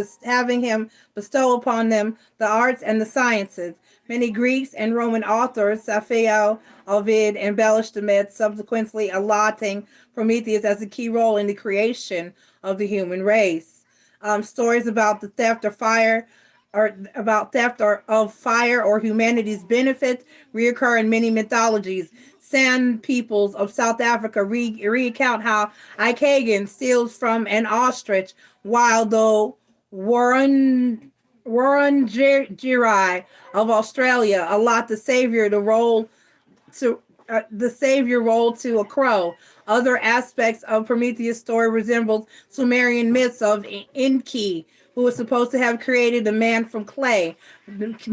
bestow upon them the arts and the sciences. Many Greeks and Roman authors, Sappho, Ovid, embellished the myth, subsequently allotting Prometheus as a key role in the creation of the human race. Stories about the theft of fire of fire or humanity's benefits reoccur in many mythologies. San peoples of South Africa recount how Ikagan steals from an ostrich, while the Wurundjeri of Australia allot the savior role to a crow. Other aspects of Prometheus' story resembles Sumerian myths of Enki, who was supposed to have created man from clay. Variants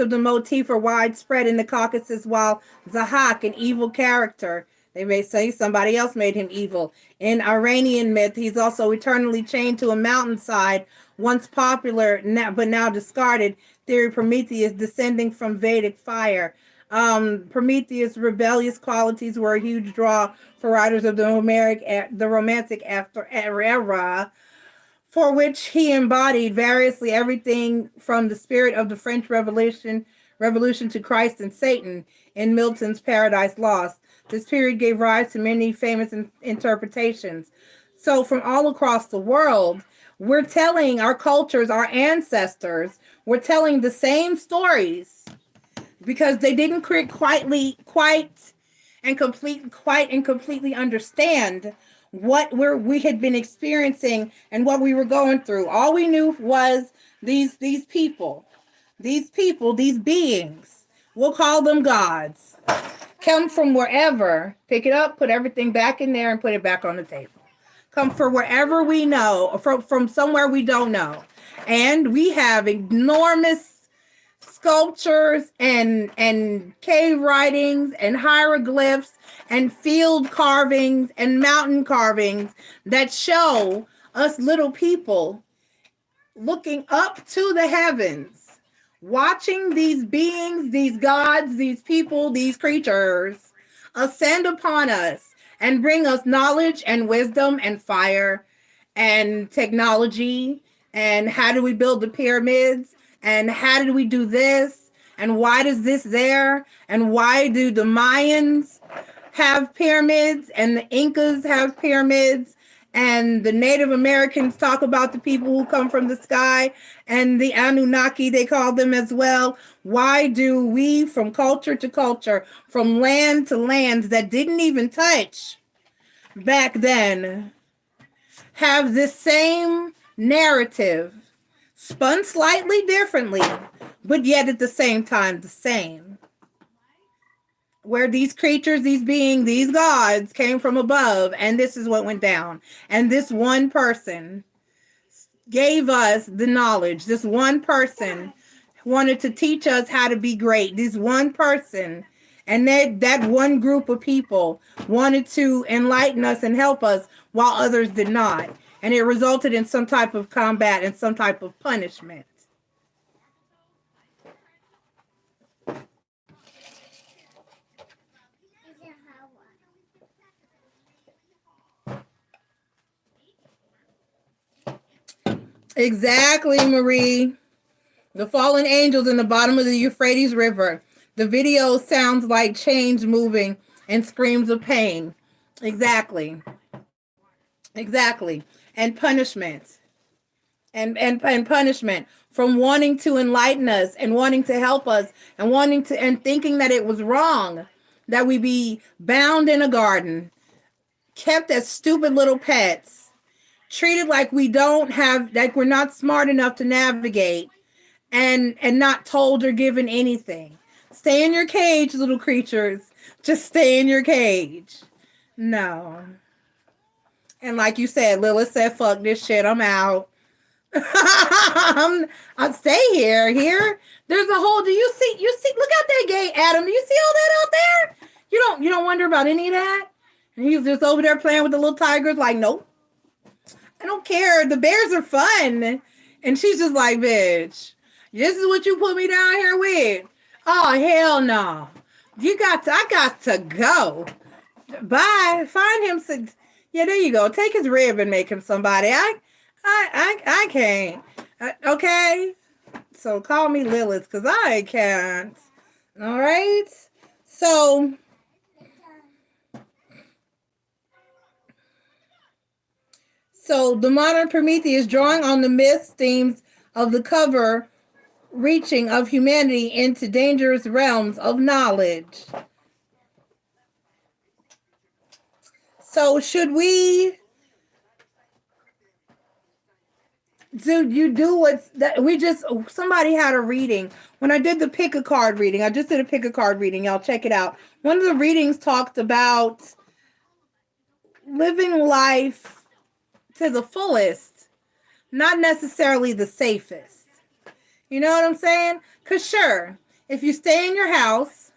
of the motif are widespread in the Caucasus, while Zahak, an evil character, they may say somebody else made him evil. In Iranian myth, he's also eternally chained to a mountainside, once popular but now discarded theory Prometheus descending from Vedic fire. Prometheus' rebellious qualities were a huge draw for writers of the Romantic era, for which he embodied variously everything from the spirit of the French Revolution to Christ and Satan in Milton's Paradise Lost. This period gave rise to many famous interpretations. So from all across the world, we're telling our cultures, our ancestors, we're telling the same stories, because they didn't quite and completely understand what we had been experiencing and what we were going through. All we knew was these people, these beings, we'll call them gods, come from wherever, pick it up, put everything back in there and put it back on the table. Come from wherever we know, from somewhere we don't know. And we have enormous sculptures and cave writings and hieroglyphs and field carvings and mountain carvings that show us little people looking up to the heavens, watching these beings, these gods, these people, these creatures ascend upon us and bring us knowledge and wisdom and fire and technology and how do we build the pyramids And how did we do this? And why does this there? And why do the Mayans have pyramids and the Incas have pyramids? And the Native Americans talk about the people who come from the sky, and the Anunnaki, they call them as well. Why do we, from culture to culture, from land to lands that didn't even touch back then, have this same narrative, spun slightly differently, but yet at the same time the same? Where these creatures, these beings, these gods came from above, and this is what went down. And this one person gave us the knowledge. This one person wanted to teach us how to be great. This one person, and that one group of people wanted to enlighten us and help us while others did not. And it resulted in some type of combat and some type of punishment. Exactly, Marie. The fallen angels in the bottom of the Euphrates River. The video sounds like chains moving and screams of pain. Exactly. Exactly. And punishment. And punishment from wanting to enlighten us and wanting to help us and wanting to, and thinking that it was wrong that we be bound in a garden, kept as stupid little pets, treated like we don't have, like we're not smart enough to navigate, and not told or given anything. Stay in your cage, little creatures. Just stay in your cage. No. And like you said, Lilith said, fuck this shit, I'm out. I'll stay here. There's a whole, you see, look out that gate, Adam. Do you see all that out there? You don't wonder about any of that? And he's just over there playing with the little tigers like, nope. I don't care. The bears are fun. And she's just like, bitch, this is what you put me down here with. Oh, hell no. I got to go. Bye. Find him some, yeah, there you go. Take his rib and make him somebody. I can't. Okay. So call me Lilith because I can't. All right. So the modern Prometheus, drawing on the myths, themes of the cover reaching of humanity into dangerous realms of knowledge. So should we do what's that we just, somebody had a reading when I did the pick a card reading. I just did a pick a card reading. Y'all check it out. One of the readings talked about living life to the fullest, not necessarily the safest. You know what I'm saying? Because sure, if you stay in your house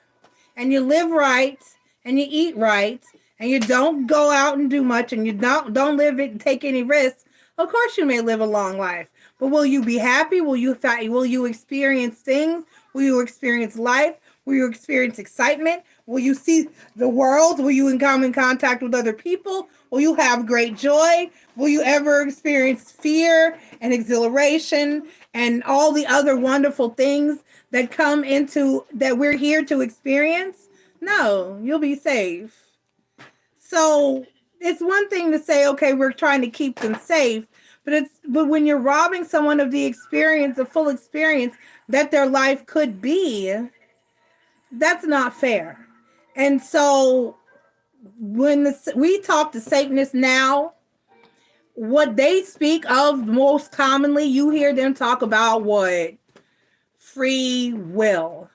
and you live right and you eat right and you don't go out and do much and you don't live it and take any risks, of course you may live a long life. But will you be happy? Will you experience things? Will you experience life? Will you experience excitement? Will you see the world? Will you come in contact with other people? Will you have great joy? Will you ever experience fear and exhilaration and all the other wonderful things that come into that we're here to experience? No, you'll be safe. So it's one thing to say, okay, we're trying to keep them safe, but when you're robbing someone of the experience, the full experience that their life could be, that's not fair. And so when we talk to Satanists now, what they speak of most commonly, you hear them talk about what? Free will.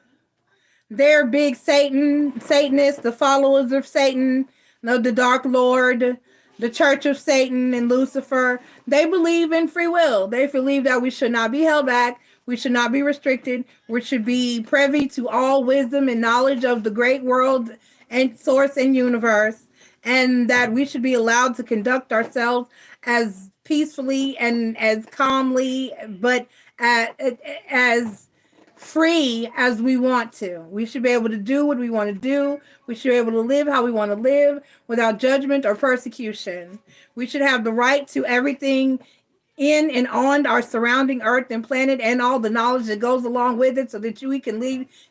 They're big Satanists, the followers of Satan, the Dark Lord, the Church of Satan and Lucifer. They believe in free will. They believe that we should not be held back. We should not be restricted. We should be privy to all wisdom and knowledge of the great world and source and universe, and that we should be allowed to conduct ourselves as peacefully and as calmly, but as free as we want to. We should be able to do what we want to do. We should be able to live how we want to live without judgment or persecution. We should have the right to everything in and on our surrounding earth and planet and all the knowledge that goes along with it so that we can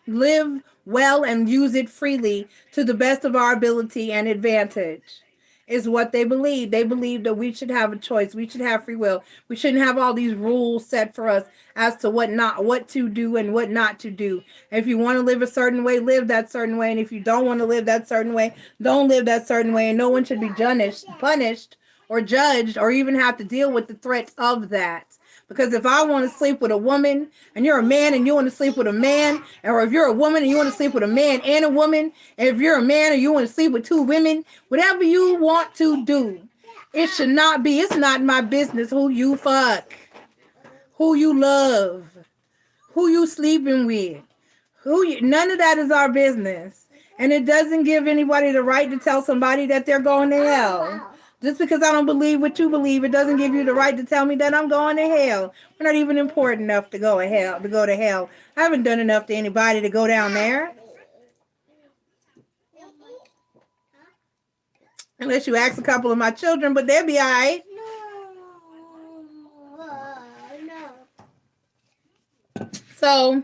live well and use it freely to the best of our ability and advantage. Is what they believe. They believe that we should have a choice. We should have free will. We shouldn't have all these rules set for us as to what to do and what not to do. If you want to live a certain way, live that certain way. And if you don't want to live that certain way, don't live that certain way. And no one should be punished or judged or even have to deal with the threats of that. Because if I want to sleep with a woman and you're a man and you want to sleep with a man, or if you're a woman and you want to sleep with a man and a woman, and if you're a man and you want to sleep with two women, whatever you want to do, it should not be, it's not my business who you fuck, who you love, who you sleeping with, none of that is our business. And it doesn't give anybody the right to tell somebody that they're going to hell. Just because I don't believe what you believe, it doesn't give you the right to tell me that I'm going to hell. We're not even important enough to go to hell. I haven't done enough to anybody to go down there. Unless you ask a couple of my children, but they'll be all right. So,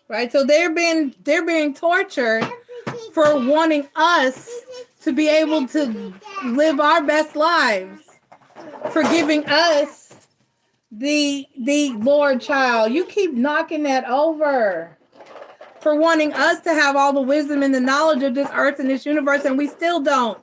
right, so they're being tortured for wanting us to be able to live our best lives, for giving us the Lord child. You keep knocking that over. For wanting us to have all the wisdom and the knowledge of this earth and this universe, and we still don't.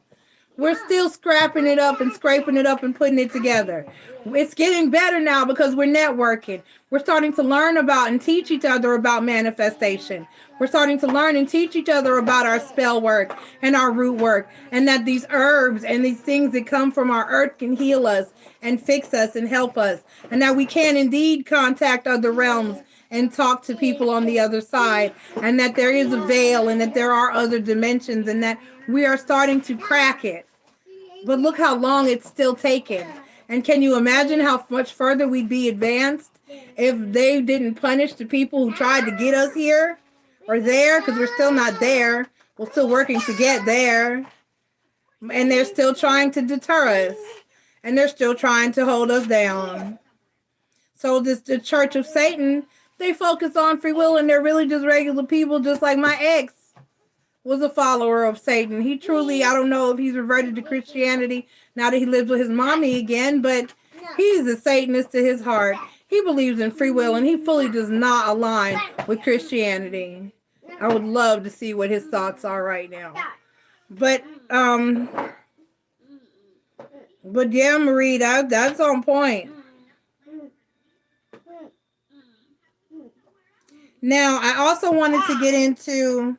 We're still scrapping it up and scraping it up and putting it together. It's getting better now because we're networking. We're starting to learn about and teach each other about manifestation. We're starting to learn and teach each other about our spell work and our root work, and that these herbs and these things that come from our earth can heal us and fix us and help us, and that we can indeed contact other realms and talk to people on the other side, and that there is a veil and that there are other dimensions, and that we are starting to crack it. But look how long it's still taking. And can you imagine how much further we'd be advanced if they didn't punish the people who tried to get us here or there? Because we're still not there. We're still working to get there. And they're still trying to deter us. And they're still trying to hold us down. So the Church of Satan, they focus on free will, and they're really just regular people, just like my ex was a follower of Satan. He truly, I don't know if he's reverted to Christianity now that he lives with his mommy again, but he's a Satanist to his heart. He believes in free will, and he fully does not align with Christianity. I would love to see what his thoughts are right now. But yeah, Marie, that's on point. Now, I also wanted to get into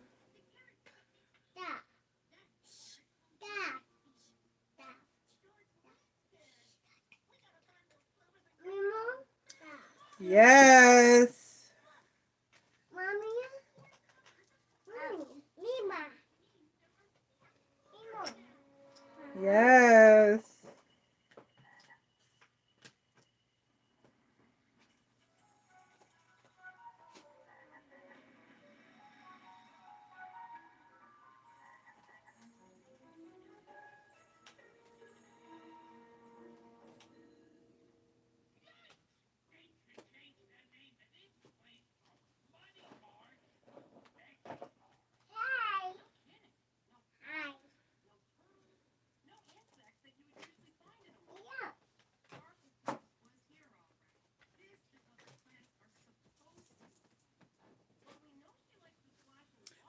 yes. Yes.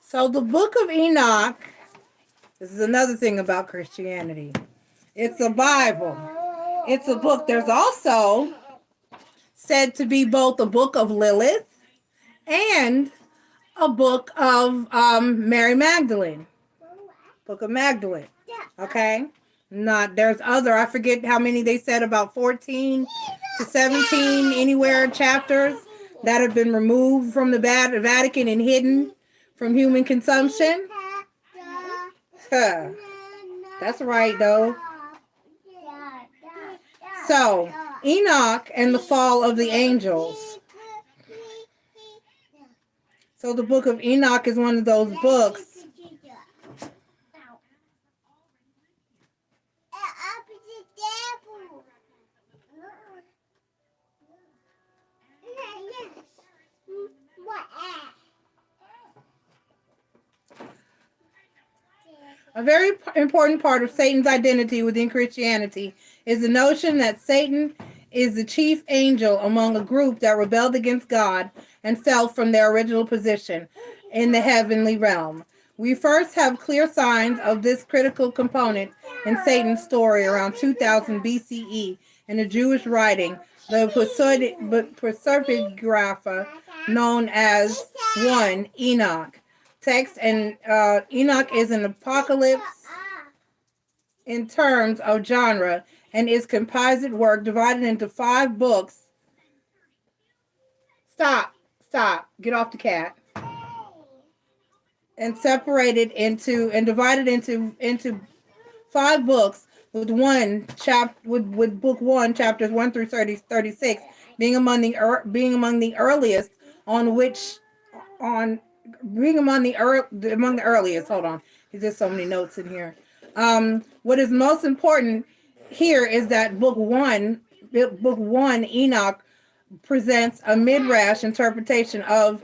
So the Book of Enoch, this is another thing about Christianity. It's a Bible. It's a book. There's also said to be both a book of Lilith and a book of Mary Magdalene. Book of Magdalene. Okay? There's other, I forget how many they said, about 14 to 17 anywhere chapters that have been removed from the Vatican and hidden from human consumption. That's right, though. So, Enoch and the fall of the angels. So the book of Enoch is one of those books. A very important part of Satan's identity within Christianity is the notion that Satan is the chief angel among a group that rebelled against God and fell from their original position in the heavenly realm. We first have clear signs of this critical component in Satan's story around 2000 BCE in a Jewish writing, the Proserpographa, known as 1 Enoch. Text and Enoch is an apocalypse in terms of genre and is composite work divided into 5 books. Stop. Get off the cat. And separated into and divided into 5 books with book 1 chapters 1 through 36 being among the earliest among the earliest. Hold on, there's just so many notes in here. What is most important here is that book one, Enoch, presents a midrash interpretation of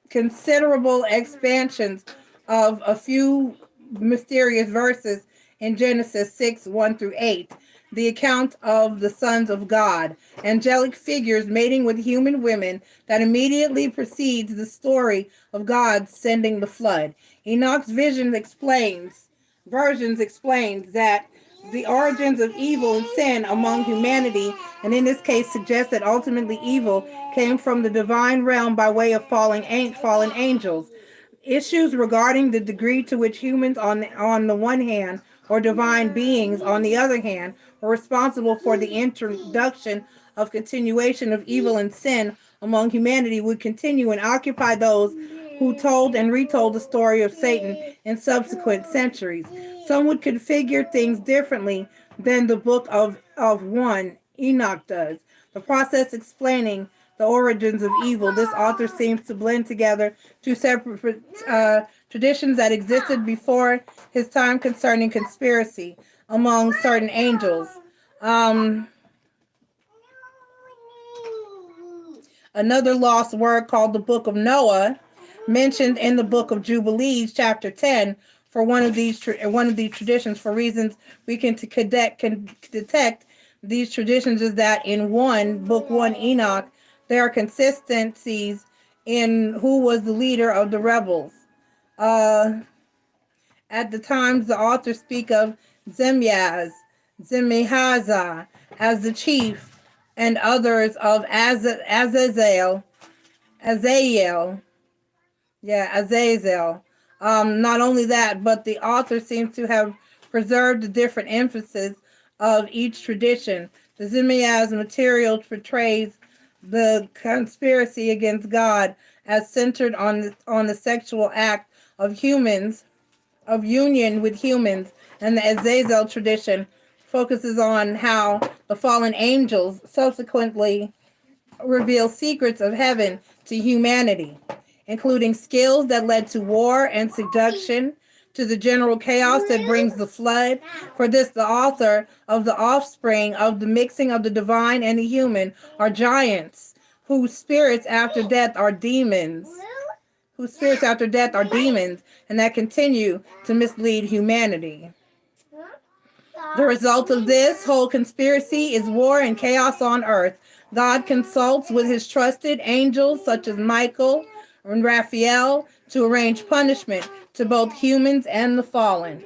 considerable expansions of a few mysterious verses in Genesis 6:1 through 8. The account of the sons of God, angelic figures mating with human women, that immediately precedes the story of God sending the flood. Enoch's versions explains that the origins of evil and sin among humanity, and in this case suggests that ultimately evil came from the divine realm by way of fallen angels. Issues regarding the degree to which humans on the one hand, or divine beings on the other hand, were responsible for the introduction of continuation of evil and sin among humanity would continue and occupy those who told and retold the story of Satan in subsequent centuries. Some would configure things differently than the book of 1 Enoch does. The process explaining the origins of evil, this author seems to blend together 2 separate traditions that existed before his time concerning conspiracy among certain angels. Another lost word called the Book of Noah, mentioned in the Book of Jubilees, chapter 10, for one of these traditions. For reasons we can detect these traditions is that in book 1 Enoch, there are consistencies in who was the leader of the rebels. At the times, the authors speak of Zemyaza as the chief, and others of Azazel. Not only that, but the author seems to have preserved the different emphasis of each tradition. The Zemyaza material portrays the conspiracy against God as centered on the sexual act of union with humans, and the Azazel tradition focuses on how the fallen angels subsequently reveal secrets of heaven to humanity, including skills that led to war and seduction, to the general chaos that brings the flood. For this, the author of the offspring of the mixing of the divine and the human are giants, whose spirits after death are demons, and that continue to mislead humanity. The result of this whole conspiracy is war and chaos on earth. God consults with his trusted angels, such as Michael and Raphael, to arrange punishment to both humans and the fallen.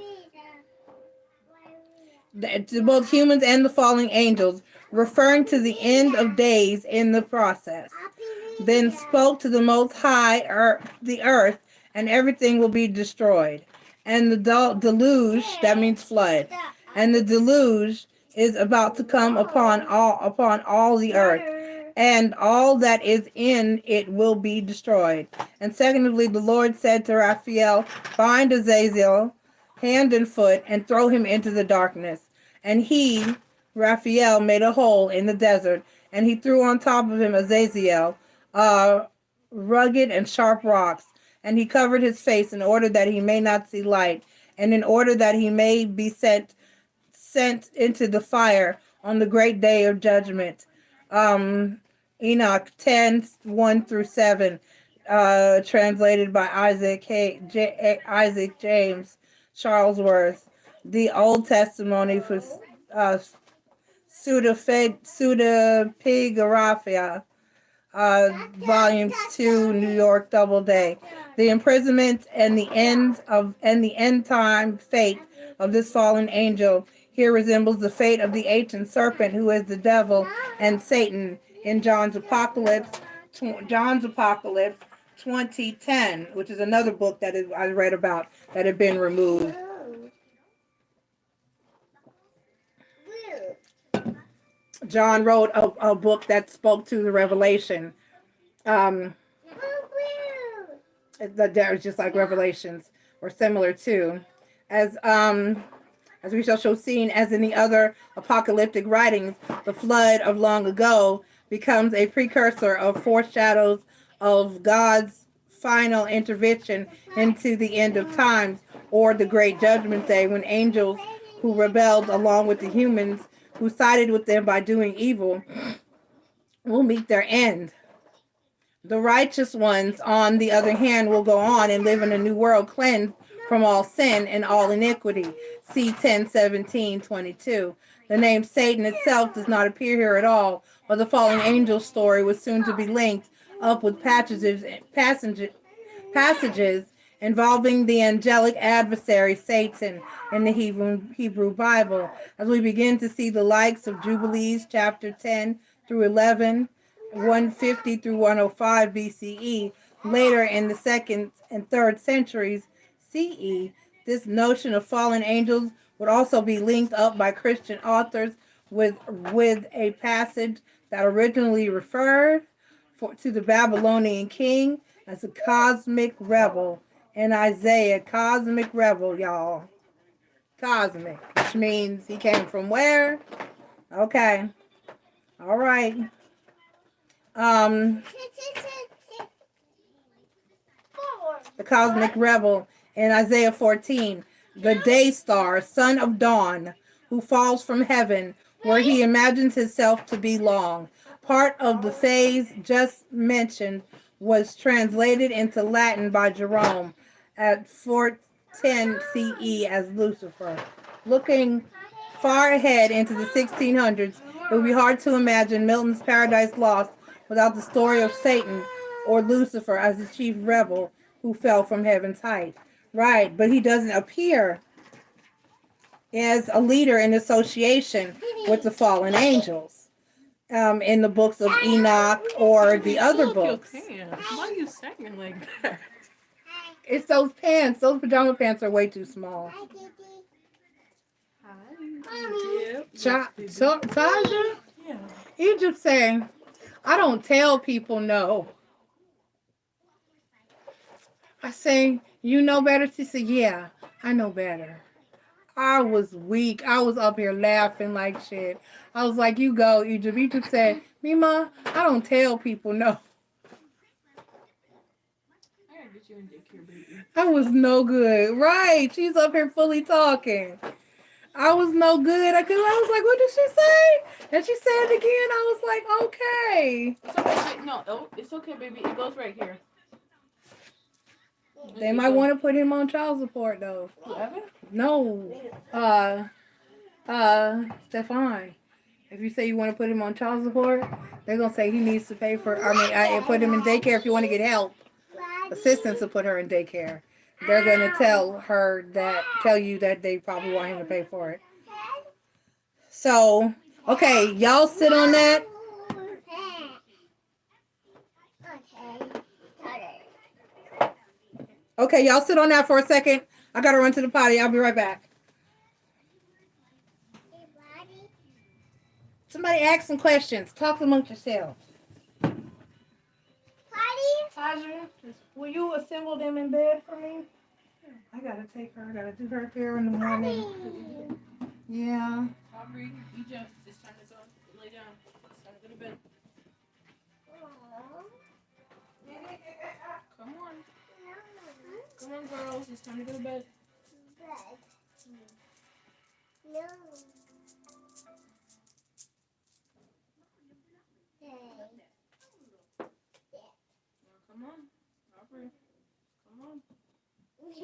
Angels, referring to the end of days in the process. Then spoke to the Most High, the earth, and everything will be destroyed. And the deluge, that means flood, and the deluge is about to come upon all the earth, and all that is in it will be destroyed. And secondly, the Lord said to Raphael, bind Azazel hand and foot and throw him into the darkness, and he Raphael made a hole in the desert, and he threw on top of him Azazel, rugged and sharp rocks, and he covered his face in order that he may not see light, and in order that he may be sent into the fire on the great day of judgment. Enoch 10:1-7, translated by Isaac James Charlesworth. The Old Testimony for Pseudepigraphia, volumes 2, New York Doubleday. The imprisonment and the end time fate of this fallen angel here resembles the fate of the ancient serpent, who is the devil and Satan, in John's Apocalypse 2010, which is another book that I read about that had been removed. John wrote a book that spoke to the revelation. That just like Revelations, or similar to, as we shall show, seen as in the other apocalyptic writings, the flood of long ago becomes a precursor of foreshadows of God's final intervention into the end of times, or the great judgment day, when angels who rebelled along with the humans who sided with them by doing evil will meet their end. The righteous ones, on the other hand, will go on and live in a new world, cleansed from all sin and all iniquity. See 10:17-22. The name Satan itself does not appear here at all, but the fallen angel story was soon to be linked up with passages involving the angelic adversary Satan in the Hebrew Bible, as we begin to see the likes of Jubilees chapter 10-11, 150-105 BCE. Later in the 2nd and 3rd centuries CE, this notion of fallen angels would also be linked up by Christian authors with a passage that originally referred to the Babylonian king as a cosmic rebel in Isaiah. Cosmic rebel, y'all. Cosmic, which means he came from where? Okay. All right. The cosmic rebel in Isaiah 14, the day star, son of dawn, who falls from heaven, where he imagines himself to be long. Part of the phase just mentioned was translated into Latin by Jerome at 410 CE as Lucifer. Looking far ahead into the 1600s, it would be hard to imagine Milton's Paradise Lost without the story of Satan or Lucifer as the chief rebel who fell from heaven's height. Right, but he doesn't appear as a leader in association with the fallen angels in the books of Enoch or the other books. Why are you saying like that? It's those pants. Those pajama pants are way too small. Taja? Yeah. Egypt saying, I don't tell people no. I say, you know better? She said, yeah, I know better. I was weak. I was up here laughing like shit. I was like, you go, Egypt. Egypt said, Mima, I don't tell people no. I gotta get you in daycare, baby. I was no good. Right. She's up here fully talking. I was no good. I was like, what did she say? And she said it again. I was like, okay. It's okay. No, it's okay, baby. It goes right here. They might want to put him on child support, though. Whoever? No. Stefan. If you say you want to put him on child support, they're going to say he needs to pay for, put him in daycare if you want to get help. Assistance to put her in daycare. They're going to tell you that they probably want him to pay for it. So, okay, y'all sit on that. Okay, y'all sit on that for a second. I got to run to the potty. I'll be right back. Somebody ask some questions. Talk amongst yourselves. Taja, will you assemble them in bed for me? I gotta take her. I gotta do her hair in the morning. Yeah. Aubrey, Egypt, it's time to go. Lay down. It's time to go to bed. Come on. Come on, girls. It's time to go to bed. No. Come on. Aubrey. Come on.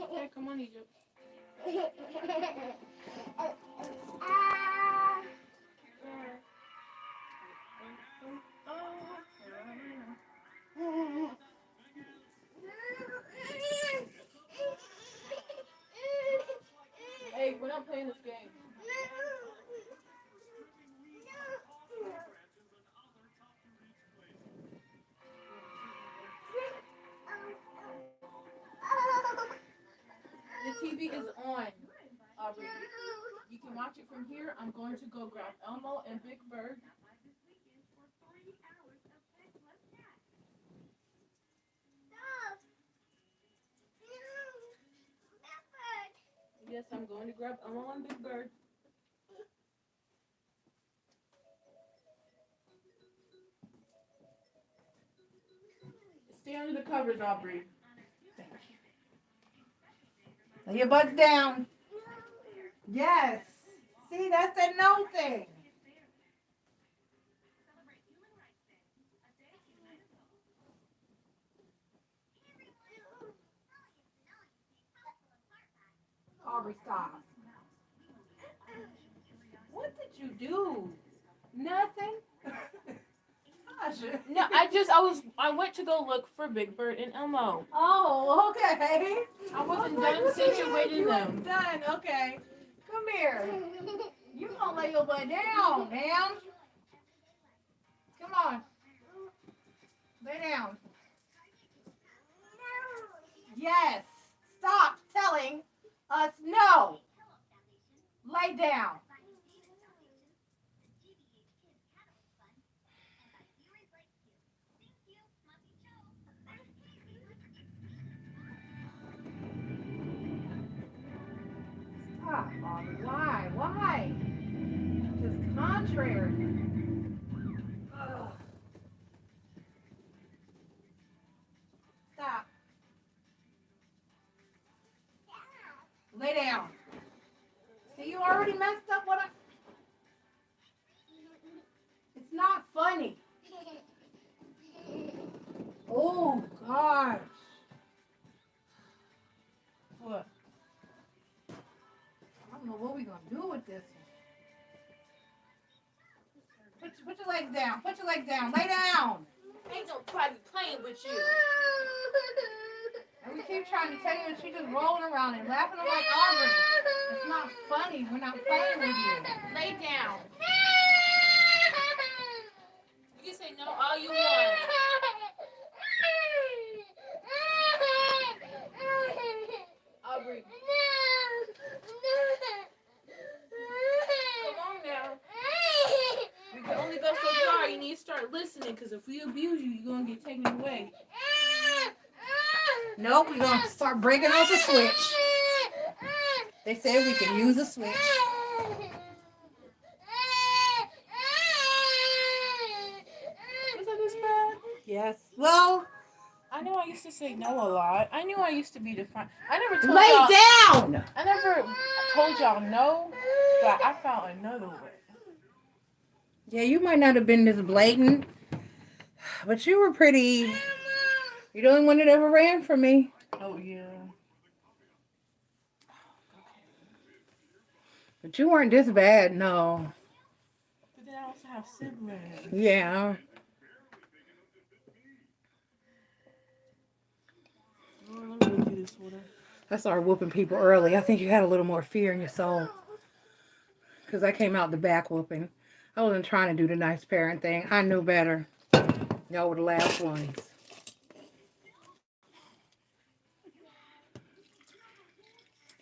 Okay, come on, Egypt. Hey, we're not playing this game. The TV is on, Aubrey. You can watch it from here. I'm going to go grab Elmo and Big Bird. Yes, I'm going to grab Elmo and Big Bird. Stay under the covers, Aubrey. Lay your butt down. Yes. See, that's that no thing. Aubrey, stop. What did you do? Nothing? No, I went to go look for Big Bird and Elmo. Oh, okay. I wasn't done situating You them. ain't done. Okay. Come here. You gonna lay your butt down, ma'am. Come on. Lay down. Yes. Stop telling us no. Lay down. Stop, Bobby. Why? Why? Just contrary. Ugh. Stop. Lay down. See, you already messed up what I... It's not funny. Oh, gosh. What? I don't know what we're going to do with this. Put your legs down. Put your legs down. Lay down. Ain't nobody playing with you. And we keep trying to tell you, and she's just rolling around and laughing like Aubrey. It's not funny. We're not playing with you. Lay down. You can say no all you want. Aubrey. Come on now. We can only go so far. You need to start listening, because if we abuse you, you're going to get taken away. Nope, we're going to start breaking off the switch. They said we can use a switch. Is that this bad? Yes. Well, I know I used to say no a lot. I knew I used to be defiant. I never told lay y'all. down. I never told y'all no, but I found another way. Yeah, you might not have been this blatant, but you were pretty... You're the only one that ever ran from me. Oh, yeah. But you weren't this bad, no. But then I also have siblings. Yeah. Lord, let me go do this water. I started whooping people early. I think you had a little more fear in your soul. Because I came out the back whooping. I wasn't trying to do the nice parent thing. I knew better. Y'all were the last ones.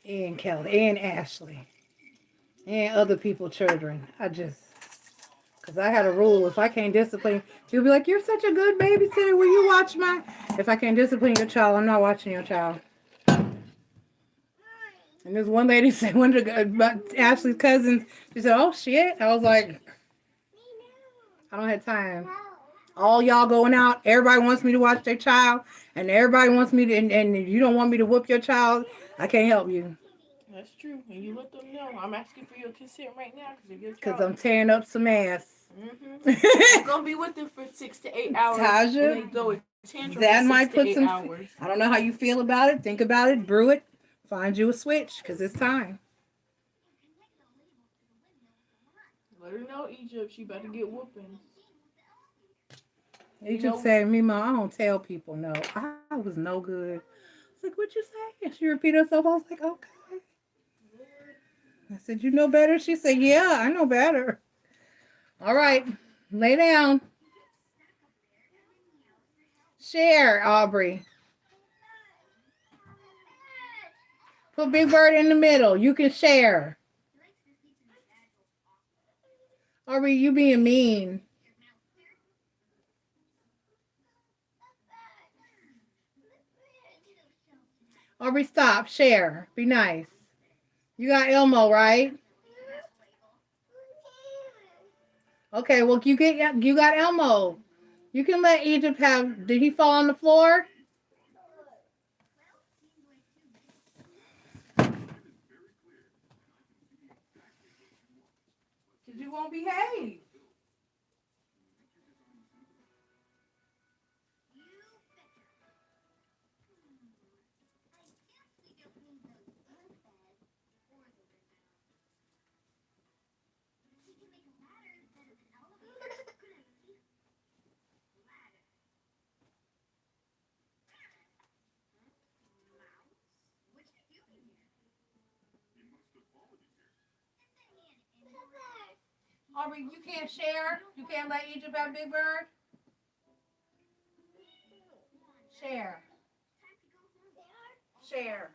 And Kelly. And Ashley. And other people's children. Because I had a rule. If I can't discipline, you'll be like, you're such a good babysitter. Will you watch my... If I can't discipline your child, I'm not watching your child. And this one lady said, one of Ashley's cousins, she said, oh shit. I was like, I don't have time. All y'all going out. Everybody wants me to watch their child. And everybody wants me to, and if you don't want me to whoop your child, I can't help you. That's true. And you let them know. I'm asking for your consent right now because if your Because child. I'm tearing up some ass. You're going to be with them for 6 to 8 hours. Taja, And they go a tantrum that for might 6 put to 8 some. hours. I don't know how you feel about it. Think about it. Brew it. Find you a switch because it's time. Let her know, Egypt. She better get whooping. Egypt said, me, ma, I don't tell people no. I was no good. I was like, what you say? And she repeated herself. I was like, okay. I said, you know better? She said, yeah, I know better. All right. Lay down. Share, Aubrey. Put Big Bird in the middle. You can share. Aubrey, you being mean. Aubrey, stop. Share. Be nice. You got Elmo, right? Okay, well, you got Elmo. You can let Egypt have... Did he fall on the floor? Because you won't behave. Aubrey, you can't share? You can't let Egypt have Big Bird? Share. Share.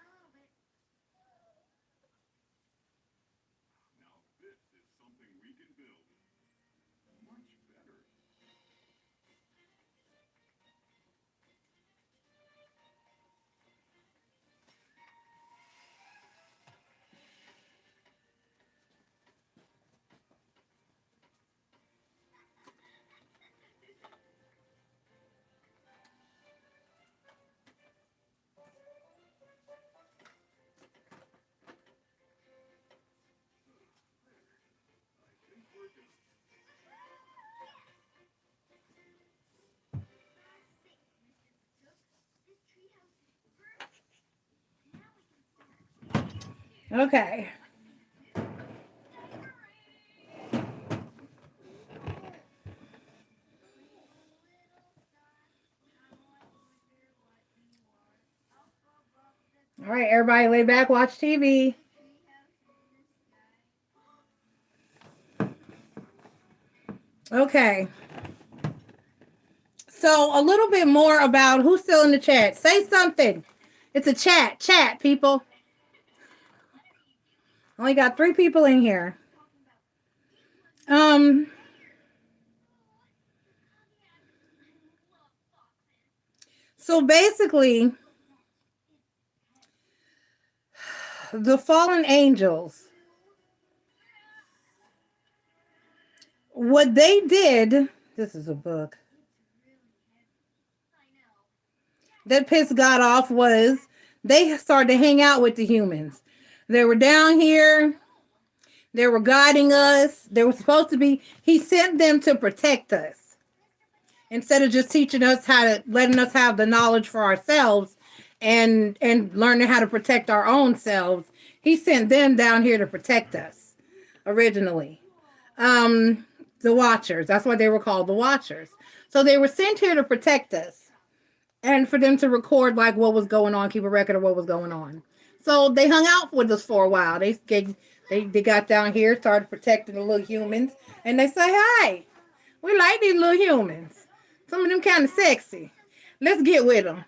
Okay. All right, everybody lay back, watch TV. Okay. So a little bit more about who's still in the chat. Say something. It's a chat. Chat, people. Only got 3 people in here. So basically, the fallen angels, what they did, this is a book, that pissed God off was they started to hang out with the humans. They were down here. They were guiding us. They were supposed to be, he sent them to protect us. Instead of just teaching us how to, letting us have the knowledge for ourselves and learning how to protect our own selves, he sent them down here to protect us originally. The Watchers, that's why they were called the Watchers. So they were sent here to protect us and for them to record like what was going on, keep a record of what was going on. So they hung out with us for a while. They got down here, started protecting the little humans, and they say, hey, we like these little humans. Some of them kind of sexy. Let's get with them.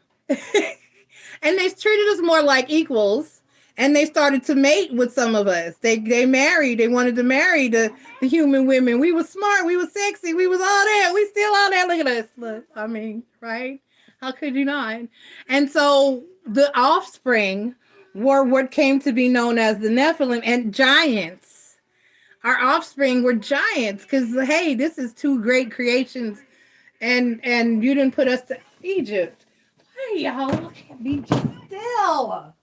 And they treated us more like equals, and they started to mate with some of us. They married. They wanted to marry the human women. We was smart. We was sexy. We was all that. We still all that. Look at us. Look, I mean, right? How could you not? And so the offspring were what came to be known as the Nephilim and giants. Our offspring were giants because, hey, this is two great creations, and you didn't put us to Egypt. Hey, y'all, can't be still.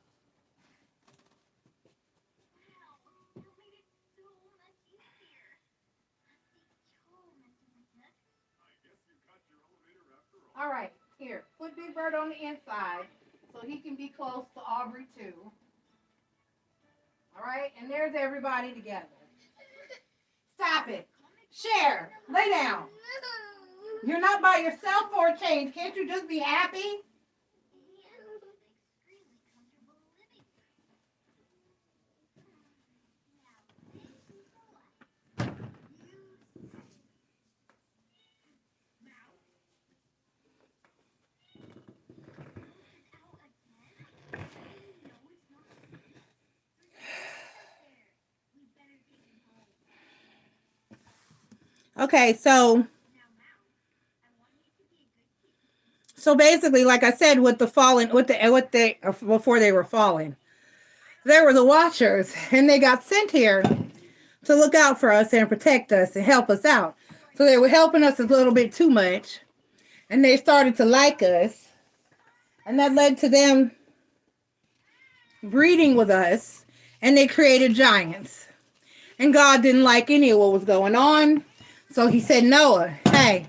All right, here, put Big Bird on the inside so he can be close to Aubrey too. All right, and there's everybody together. Stop it. Share. Lay down. You're not by yourself for a change. Can't you just be happy? Okay, so basically, like I said, with the fallen, before they were fallen, there were the Watchers, and they got sent here to look out for us and protect us and help us out. So they were helping us a little bit too much, and they started to like us, and that led to them breeding with us, and they created giants. And God didn't like any of what was going on, so he said, Noah, hey,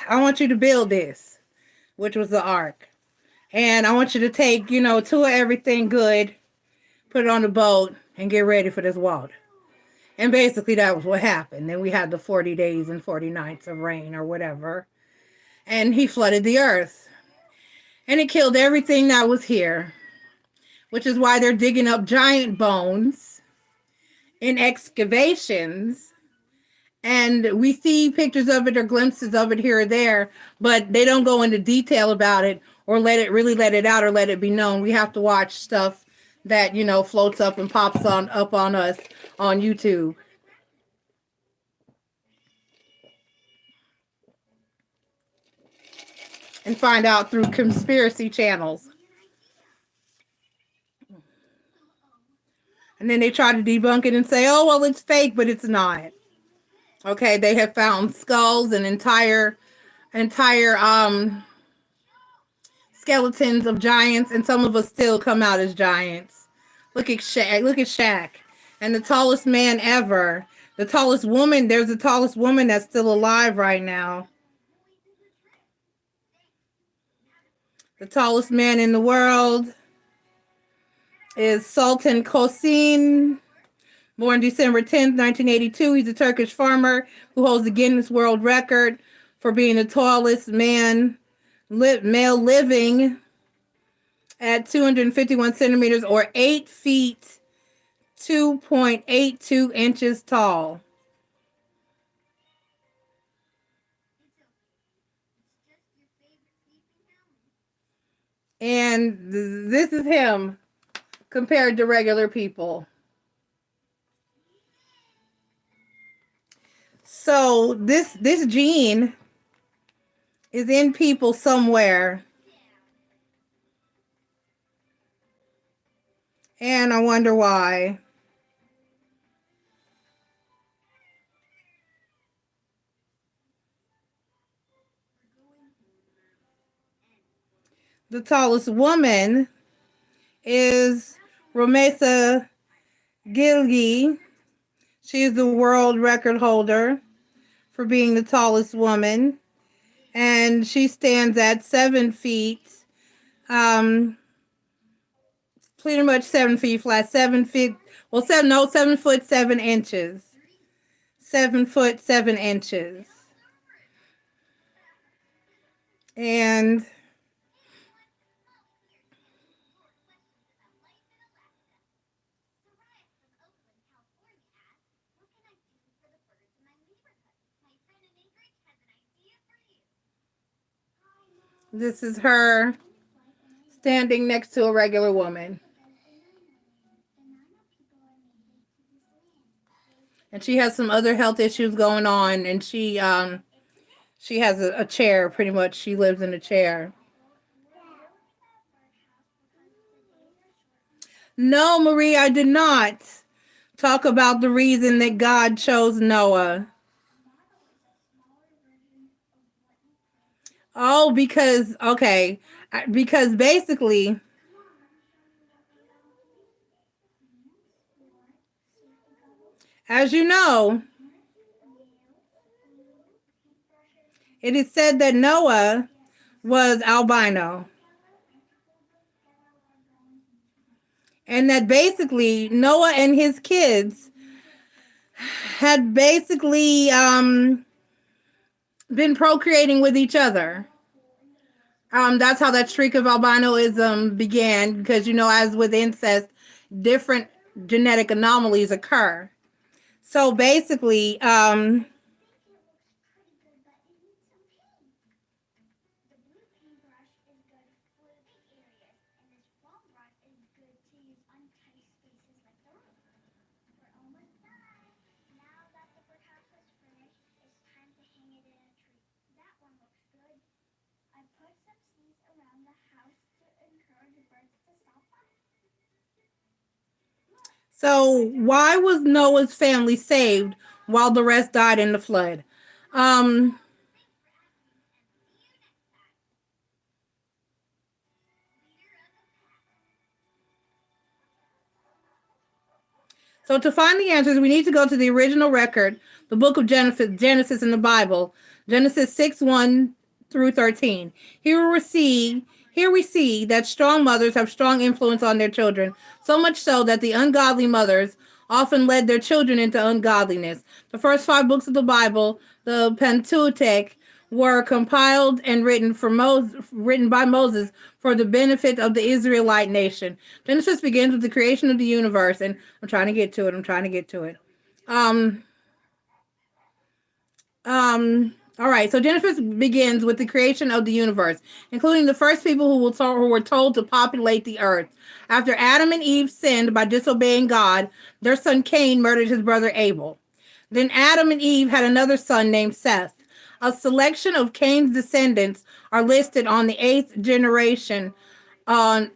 I want you to build this, which was the ark. And I want you to take, two of everything good, put it on the boat, and get ready for this water. And basically that was what happened. Then we had the 40 days and 40 nights of rain or whatever. And he flooded the earth. And it killed everything that was here, which is why they're digging up giant bones in excavations. And we see pictures of it or glimpses of it here or there, but they don't go into detail about it or let it out or let it be known. We have to watch stuff that, floats up and pops up on us on YouTube. And find out through conspiracy channels. And then they try to debunk it and say, oh, well, it's fake, but it's not. Okay, they have found skulls and entire skeletons of giants, and some of us still come out as giants. Look at Shaq. And the tallest man ever. The tallest woman, there's the tallest woman that's still alive right now. The tallest man in the world is Sultan Kosin. Born December 10th, 1982, he's a Turkish farmer who holds the Guinness World Record for being the tallest male living at 251 centimeters or 8 feet, 2.82 inches tall. And this is him compared to regular people. So this gene is in people somewhere. And I wonder why. The tallest woman is Romesa Gilgi. She is the world record holder for being the tallest woman. And she stands at 7 feet. Pretty much 7 feet flat. 7 feet. Well, 7 foot 7 inches. 7 foot 7 inches. And this is her standing next to a regular woman. And she has some other health issues going on, and she has a chair, pretty much. She lives in a chair. No, Marie, I did not talk about the reason that God chose Noah. Oh, because, okay. Because basically, as you know, it is said that Noah was albino. And that basically Noah and his kids had basically been procreating with each other. That's how that streak of albinoism began, because, you know, as with incest, different genetic anomalies occur. So basically, so why was Noah's family saved while the rest died in the flood? Um, So to find the answers, we need to go to the original record, the book of Genesis in the Bible, Genesis 6:1 through 13. Here we see that strong mothers have strong influence on their children, so much so that the ungodly mothers often led their children into ungodliness. The first 5 books of the Bible, the Pentateuch, were compiled and written by Moses for the benefit of the Israelite nation. Genesis begins with the creation of the universe, and I'm trying to get to it. All right, so Genesis begins with the creation of the universe, including the first people who were told to populate the earth. After Adam and Eve sinned by disobeying God, their son Cain murdered his brother Abel. Then Adam and Eve had another son named Seth. A selection of Cain's descendants are listed on the eighth generation on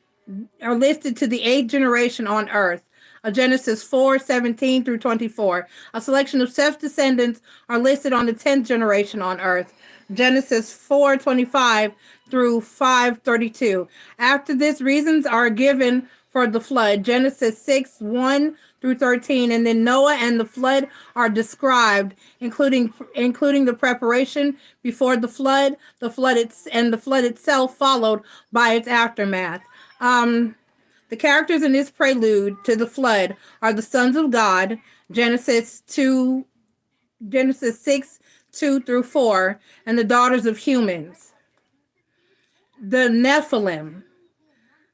are listed to the eighth generation on earth. Genesis 4:17 through 24. A selection of Seth's descendants are listed on the 10th generation on earth. Genesis 4:25 through 5:32. After this, reasons are given for the flood. Genesis 6:1 through 13, and then Noah and the flood are described, including the preparation before the flood, the flood itself, followed by its aftermath. The characters in this prelude to the flood are the sons of God, Genesis 6:2 through 4, and the daughters of humans, the Nephilim,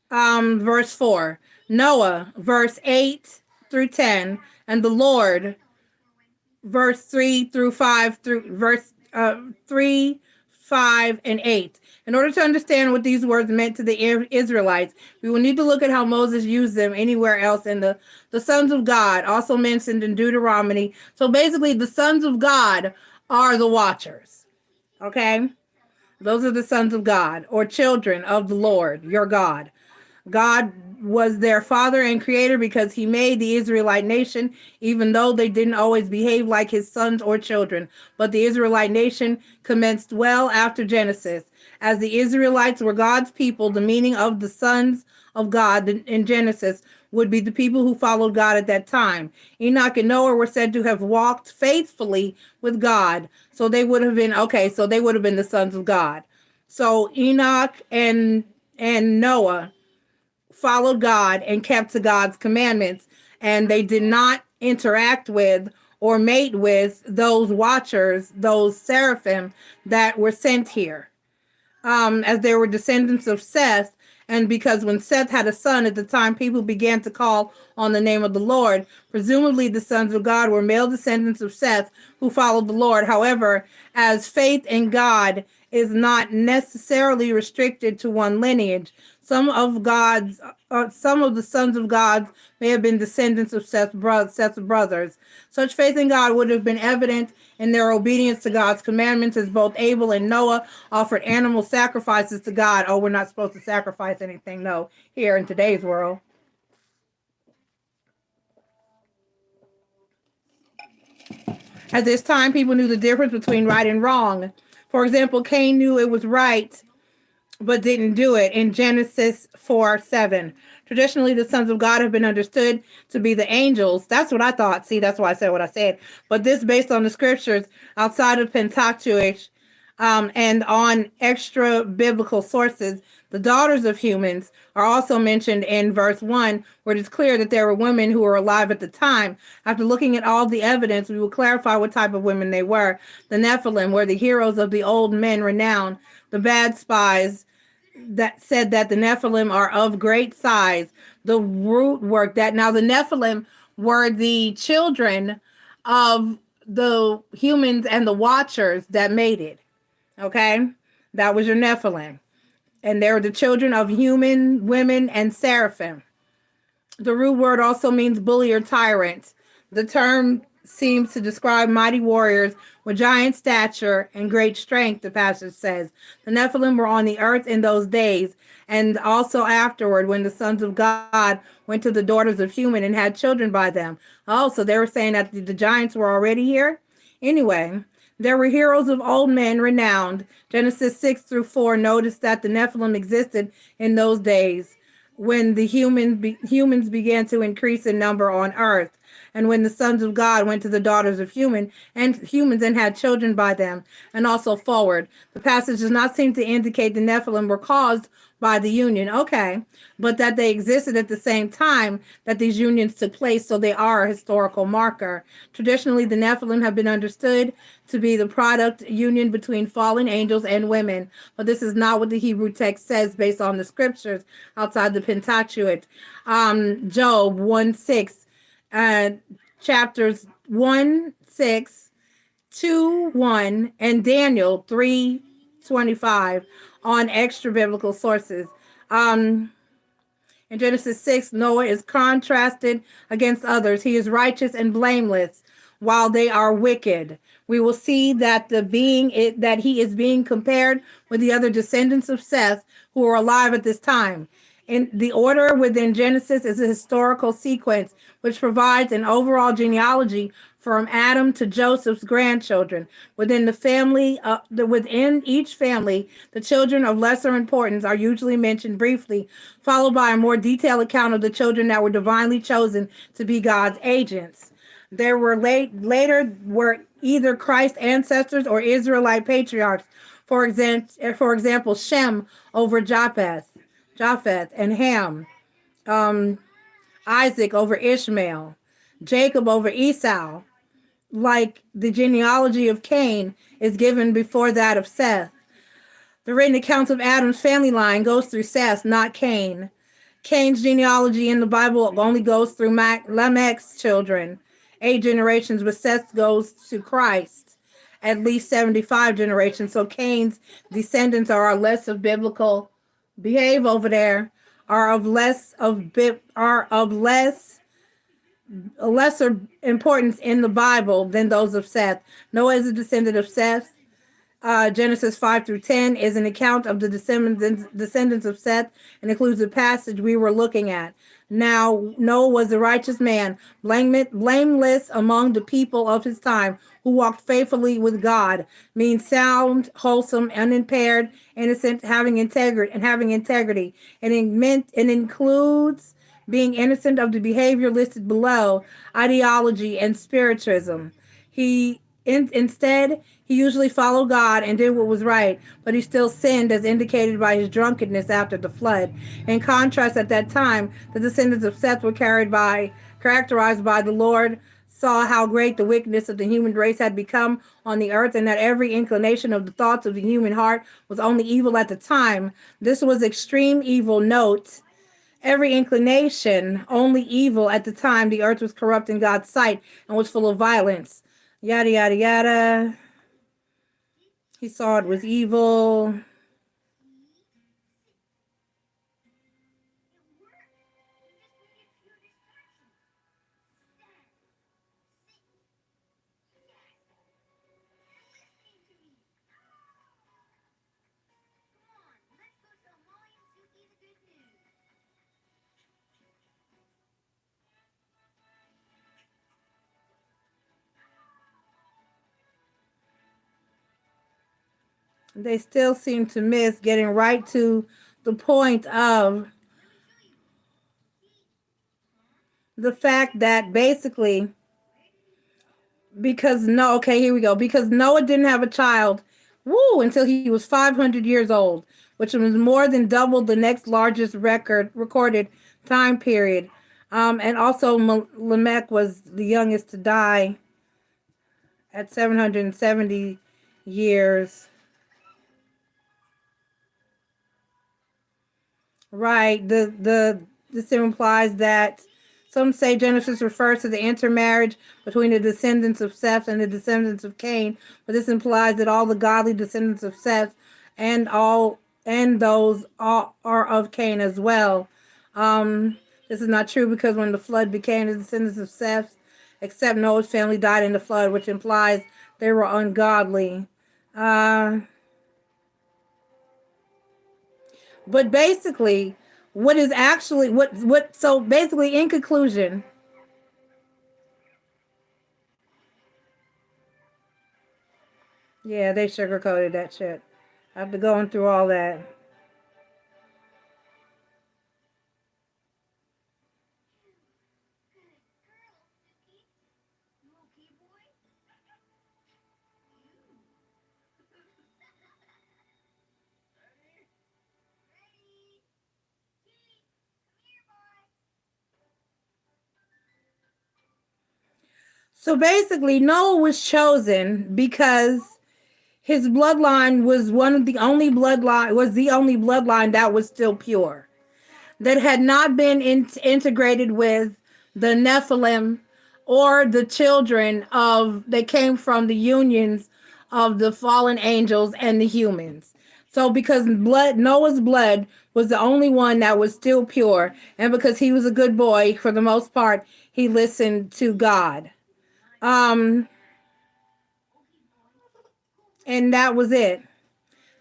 verse 4, Noah, verse 8 through 10, and the Lord, verse 3 through 5 through verse 3, 5, and 8. In order to understand what these words meant to the Israelites, we will need to look at how Moses used them anywhere else in the sons of God, also mentioned in Deuteronomy. So basically, the sons of God are the watchers. Okay? Those are the sons of God, or children of the Lord, your God. God was their father and creator because he made the Israelite nation, even though they didn't always behave like his sons or children. But the Israelite nation commenced well after Genesis. As the Israelites were God's people, the meaning of the sons of God in Genesis would be the people who followed God at that time. Enoch and Noah were said to have walked faithfully with God. So they would have been the sons of God. So Enoch and Noah followed God and kept to God's commandments, and they did not interact with or mate with those watchers, those seraphim that were sent here, as they were descendants of Seth. And because when Seth had a son at the time, people began to call on the name of the Lord. Presumably, the sons of God were male descendants of Seth who followed the Lord. However, as faith in God is not necessarily restricted to one lineage, some of the sons of God may have been descendants of Seth's brothers. Such faith in God would have been evident in their obedience to God's commandments, as both Abel and Noah offered animal sacrifices to God. Oh, we're not supposed to sacrifice anything, no, here in today's world. At this time, people knew the difference between right and wrong. For example, Cain knew it was right but didn't do it in Genesis 4:7. Traditionally, the sons of God have been understood to be the angels. That's what I thought. See, that's why I said what I said. But this based on the scriptures outside of Pentateuch and on extra biblical sources. The daughters of humans are also mentioned in verse 1, where it is clear that there were women who were alive at the time. After looking at all the evidence, we will clarify what type of women they were. The Nephilim were the heroes of the old men renowned, the bad spies that said that the Nephilim are of great size. The root work that now the Nephilim were the children of the humans and the watchers that made it. Okay, that was your Nephilim. And they were the children of human, women, and seraphim. The root word also means bully or tyrant. The term seems to describe mighty warriors with giant stature and great strength, the passage says. The Nephilim were on the earth in those days, and also afterward when the sons of God went to the daughters of human and had children by them. Oh, so they were saying that the giants were already here? Anyway, there were heroes of old men renowned. Genesis 6-4 noticed that the Nephilim existed in those days when the humans began to increase in number on earth, and when the sons of God went to the daughters of humans and had children by them, and also forward. The passage does not seem to indicate the Nephilim were caused by the union, okay, but that they existed at the same time that these unions took place, so they are a historical marker. Traditionally, the Nephilim have been understood to be the product union between fallen angels and women, but this is not what the Hebrew text says based on the scriptures outside the Pentateuch. Job 1:6, chapters 1:6, 2:1, and Daniel 3:25 on extra biblical sources. In Genesis 6, Noah is contrasted against others. He is righteous and blameless while they are wicked. We will see that that he is being compared with the other descendants of Seth who are alive at this time. In the order within Genesis is a historical sequence which provides an overall genealogy from Adam to Joseph's grandchildren. Within within each family, the children of lesser importance are usually mentioned briefly, followed by a more detailed account of the children that were divinely chosen to be God's agents. There were later were either Christ ancestors or Israelite patriarchs. For example, Shem over Japheth, and Ham, Isaac over Ishmael, Jacob over Esau. Like the genealogy of Cain is given before that of Seth. The written accounts of Adam's family line goes through Seth, not Cain. Cain's genealogy in the Bible only goes through Lamech's children, 8 generations, but Seth goes to Christ, at least 75 generations. So Cain's descendants are less of biblical behave over there, are of lesser importance in the Bible than those of Seth. Noah is a descendant of Seth. Genesis 5-10 is an account of the descendants of Seth and includes the passage we were looking at. Now, Noah was a righteous man, blameless among the people of his time, who walked faithfully with God, means sound, wholesome, unimpaired, innocent, having integrity. And it includes being innocent of the behavior listed below, ideology and spiritism. Instead, he usually followed God and did what was right, but he still sinned as indicated by his drunkenness after the flood. In contrast, at that time, the descendants of Seth were characterized by the Lord saw how great the wickedness of the human race had become on the earth, and that every inclination of the thoughts of the human heart was only evil at the time. This was extreme evil. Note, every inclination, only evil at the time. The earth was corrupt in God's sight and was full of violence. Yada, yada, yada. He saw it was evil. They still seem to miss getting right to the point of the fact that basically, because no, okay, here we go. Because Noah didn't have a child, until he was 500 years old, which was more than double the next largest recorded time period. And also Lamech was the youngest to die at 770 years. Right. This implies that some say Genesis refers to the intermarriage between the descendants of Seth and the descendants of Cain, but this implies that all the godly descendants of Seth and those are of Cain as well. This is not true because when the flood became the descendants of Seth, except Noah's family died in the flood, which implies they were ungodly. But basically, what is actually so basically in conclusion, yeah, they sugarcoated that shit. After going through all that. So basically, Noah was chosen because his bloodline was the only bloodline that was still pure, that had not been integrated with the Nephilim or the children that came from the unions of the fallen angels and the humans. So because Noah's blood was the only one that was still pure, and because he was a good boy for the most part, he listened to God. And that was it.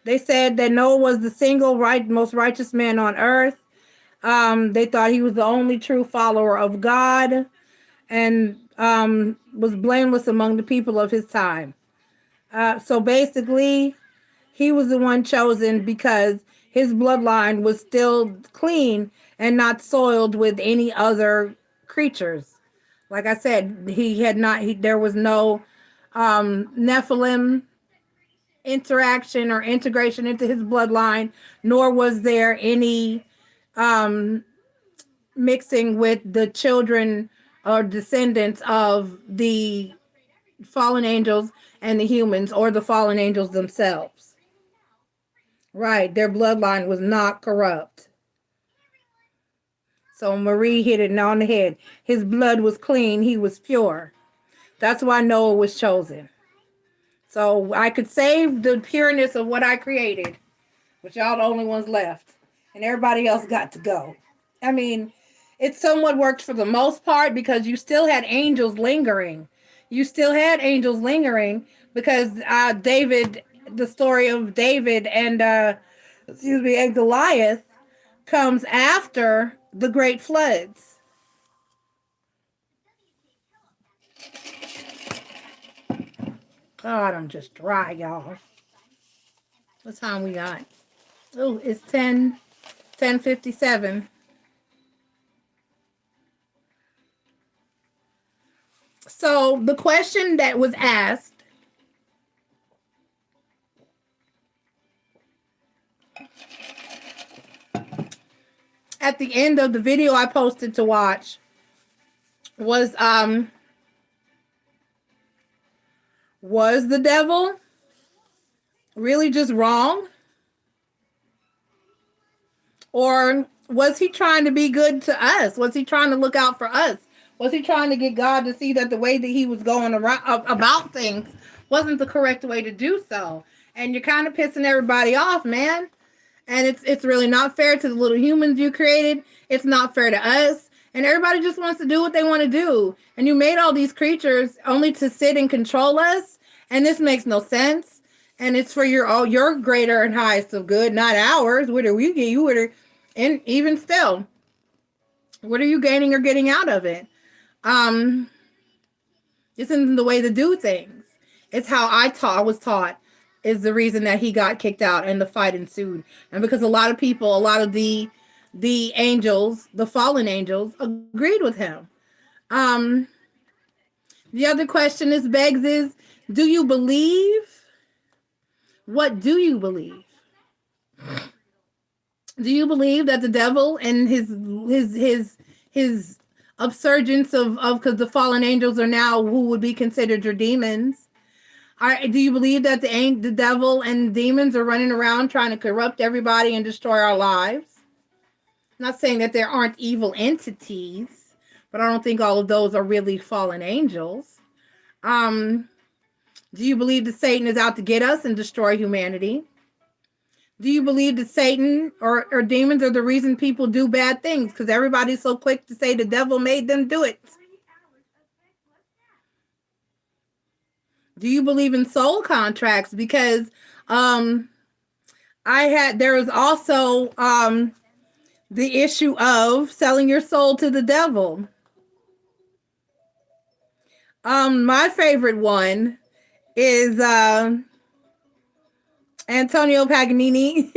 They said that Noah was the single most righteous man on earth. They thought he was the only true follower of God, and was blameless among the people of his time. So basically, he was the one chosen because his bloodline was still clean and not soiled with any other creatures. Like I said, there was no Nephilim interaction or integration into his bloodline, nor was there any mixing with the children or descendants of the fallen angels and the humans, or the fallen angels themselves. Right, their bloodline was not corrupt. So Marie hit it on the head. His blood was clean, he was pure. That's why Noah was chosen. So I could save the pureness of what I created, but y'all the only ones left, and everybody else got to go. I mean, it somewhat worked for the most part because you still had angels lingering. You still had angels lingering because David, the story of David and and Goliath comes after the great floods. God, I'm just dry, y'all. What time we got? Oh, it's 10:57. So the question that was asked, at the end of the video I posted to watch was the devil really just wrong? Or was he trying to be good to us? Was he trying to look out for us? Was he trying to get God to see that the way that he was going around about things wasn't the correct way to do so? And you're kind of pissing everybody off, man. And it's really not fair to the little humans you created. It's not fair to us. And everybody just wants to do what they want to do. And you made all these creatures only to sit and control us. And this makes no sense. And it's for your greater and highest of good, not ours. What are we getting? And even still, what are you gaining or getting out of it? This isn't the way to do things. It's how I was taught. is the reason that he got kicked out and the fight ensued. And because a lot of people, a lot of the angels, the fallen angels, agreed with him. Um, the other question is begs is, do you believe? What do you believe? Do you believe that the devil and his upsurgence of because the fallen angels are now who would be considered your demons? Do you believe that the devil and demons are running around trying to corrupt everybody and destroy our lives? I'm not saying that there aren't evil entities, but I don't think all of those are really fallen angels. Um, do you believe that Satan is out to get us and destroy humanity? Do you believe that Satan or demons are the reason people do bad things? Because everybody's so quick to say the devil made them do it. Do you believe in soul contracts? Because there was also the issue of selling your soul to the devil. My favorite one is Antonio Paganini.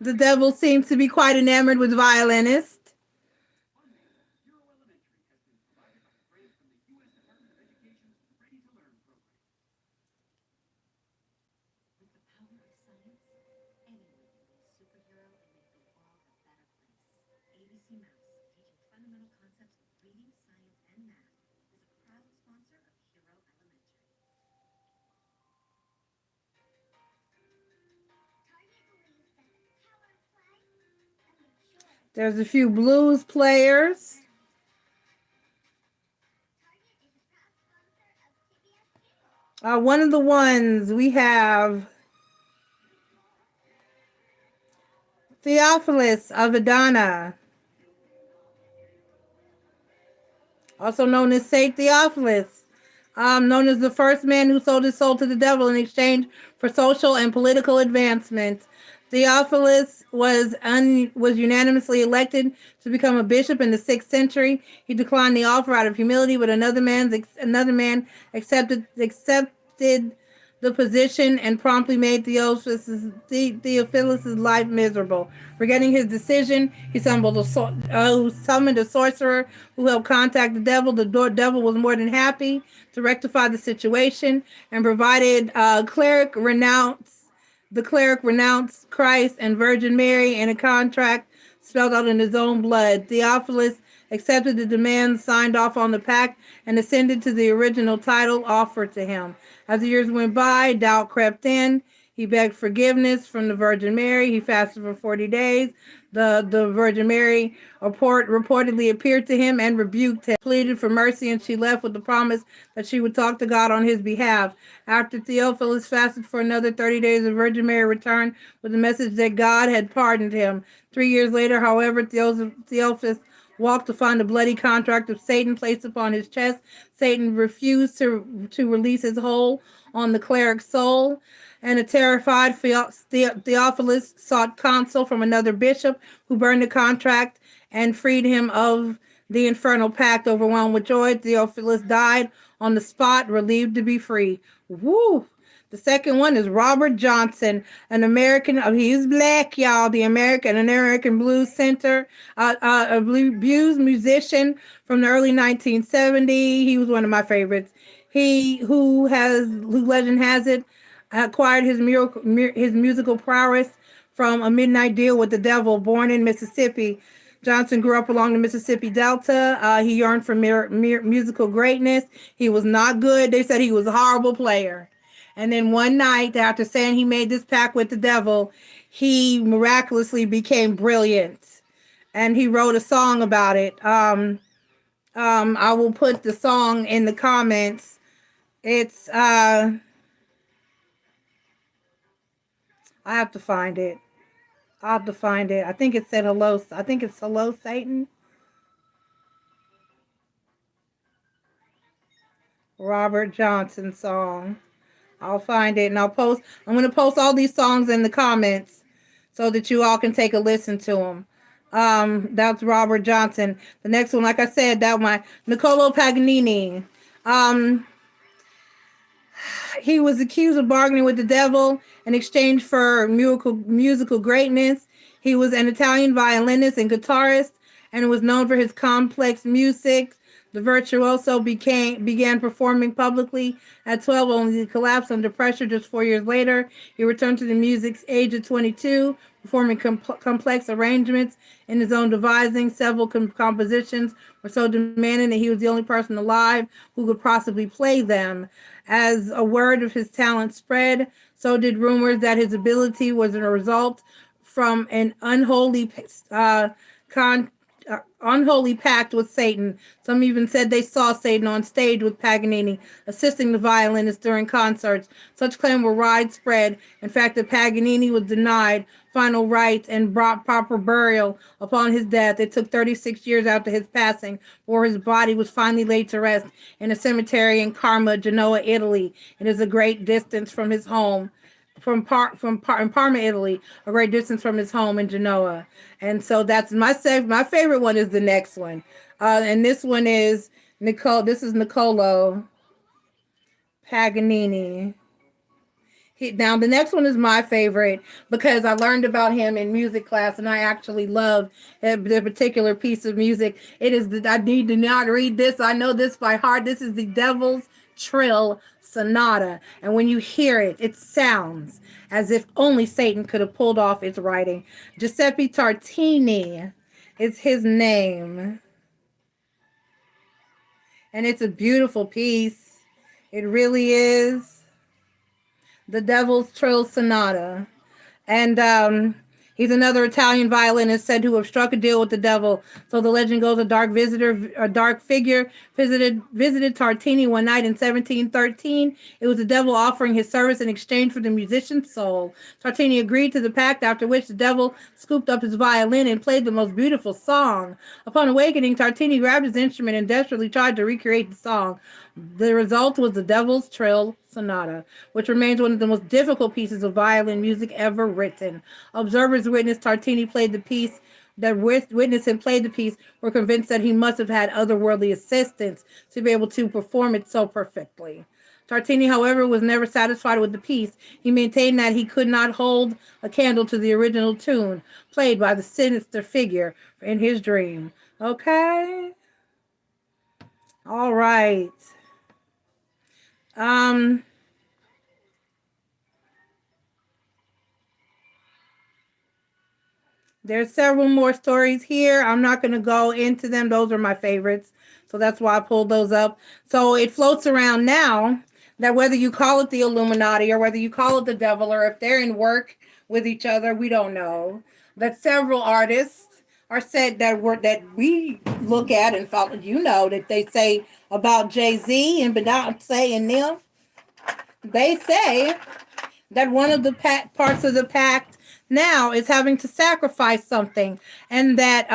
The devil seems to be quite enamored with violinists. There's a few blues players. One of the ones we have Theophilus of Adana, also known as Saint Theophilus, known as the first man who sold his soul to the devil in exchange for social and political advancement. Theophilus was unanimously elected to become a bishop in the 6th century. He declined the offer out of humility, but another man accepted the position and promptly made Theophilus' life miserable. Regretting his decision, he summoned a sorcerer who helped contact the devil. The devil was more than happy to rectify the situation and provided the cleric renounced Christ and Virgin Mary in a contract spelled out in his own blood. Theophilus accepted the demands, signed off on the pact, and ascended to the original title offered to him. As the years went by, doubt crept in. He begged forgiveness from the Virgin Mary. He fasted for 40 days. The Virgin Mary reportedly appeared to him and rebuked him, pleaded for mercy, and she left with the promise that she would talk to God on his behalf. After Theophilus fasted for another 30 days, the Virgin Mary returned with the message that God had pardoned him. 3 years later, however, Theophilus walked to find a bloody contract of Satan placed upon his chest. Satan refused to release his hold on the cleric's soul, and a terrified Theophilus sought counsel from another bishop who burned the contract and freed him of the infernal pact. Overwhelmed with joy, Theophilus died on the spot, relieved to be free. Woo! The second one is Robert Johnson, an American. He's black, y'all. An American blues a blues musician from the early 1970s. He was one of my favorites. Who legend has it, acquired his musical prowess from a midnight deal with the devil. Born in Mississippi, Johnson grew up along the Mississippi Delta. He yearned for musical greatness. He was not good. They said he was a horrible player. And then one night, after saying he made this pact with the devil, he miraculously became brilliant. And he wrote a song about it. I will put the song in the comments. It's, I have to find it. I think it said hello. I think it's Hello, Satan. Robert Johnson song. I'll find it and I'm going to post all these songs in the comments so that you all can take a listen to them. That's Robert Johnson. The next one, like I said, that my Niccolo Paganini. Um, he was accused of bargaining with the devil in exchange for musical greatness. He was an Italian violinist and guitarist and was known for his complex music. The virtuoso began performing publicly at 12, only to collapse under pressure just 4 years later. He returned to the music's age of 22, performing complex arrangements in his own devising. Several compositions were so demanding that he was the only person alive who could possibly play them. As a word of his talent spread, so did rumors that his ability was a result from an con unholy pact with Satan. Some even said they saw Satan on stage with Paganini, assisting the violinist during concerts. Such claims were widespread. In fact, that Paganini was denied final rites and brought proper burial upon his death. It took 36 years after his passing before his body was finally laid to rest in a cemetery in Parma, Genoa, Italy. It is a great distance from his home. In Parma, Italy, a great distance from his home in Genoa. And so that's my favorite one is the next one. And this one is This is Niccolo Paganini. Now the next one is my favorite because I learned about him in music class, and I actually love the particular piece of music. It is I need to not read this. I know this by heart. This is the Devil's Trill Sonata, and when you hear it, it sounds as if only Satan could have pulled off its writing. Giuseppe Tartini is his name, and it's a beautiful piece. It really is. The Devil's Trill Sonata. And he's another Italian violinist said to have struck a deal with the devil. So the legend goes, a dark figure visited Tartini one night in 1713. It was the devil offering his service in exchange for the musician's soul. Tartini agreed to the pact, after which the devil scooped up his violin and played the most beautiful song. Upon awakening, Tartini grabbed his instrument and desperately tried to recreate the song. The result was the Devil's Trill Sonata, which remains one of the most difficult pieces of violin music ever written. Observers witnessed Tartini played the piece were convinced that he must have had otherworldly assistance to be able to perform it so perfectly. Tartini, however, was never satisfied with the piece. He maintained that he could not hold a candle to the original tune played by the sinister figure in his dream. Okay? All right. There's several more stories here. I'm not going to go into them. Those are my favorites. So that's why I pulled those up. So it floats around now that whether you call it the Illuminati or whether you call it the devil or if they're in work with each other, we don't know. That several artists are said that we look at and follow, that they say about Jay-Z and Beyonce and them. They say that one of the parts of the pact now is having to sacrifice something, and that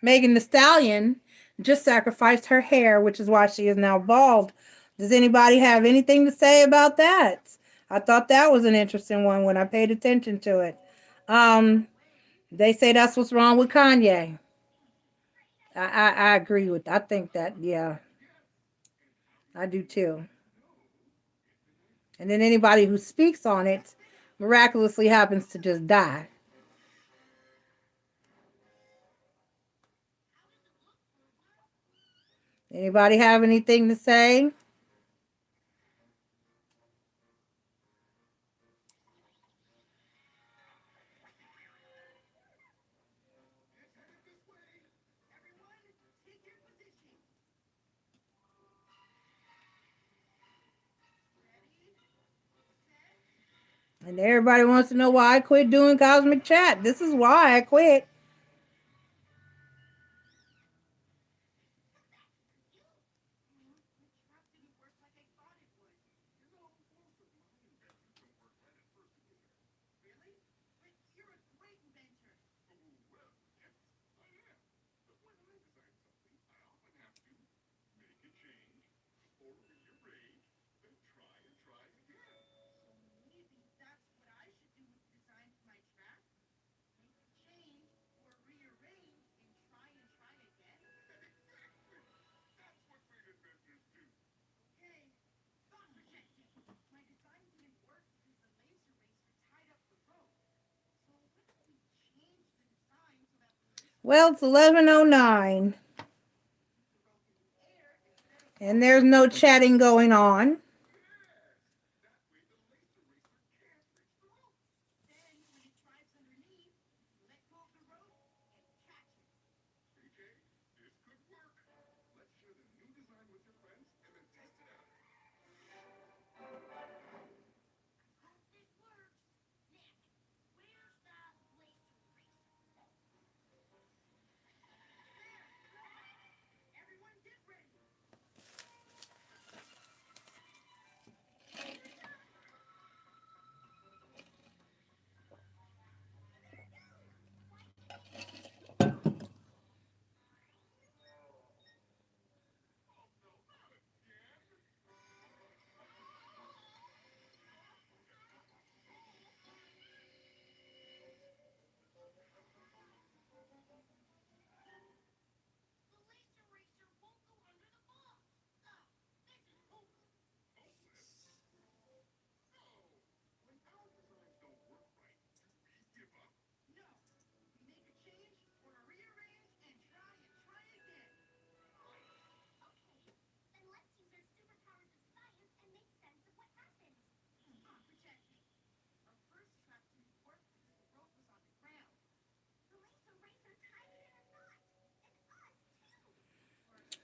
Megan Thee Stallion just sacrificed her hair, which is why she is now bald. Does anybody have anything to say about that? I thought that was an interesting one when I paid attention to it. They say that's what's wrong with Kanye. I agree with. I think that, yeah, I do too. And then anybody who speaks on it miraculously happens to just die. Anybody have anything to say? And everybody wants to know why I quit doing Cosmic Chat. This is why I quit. Well, it's 11:09. And there's no chatting going on.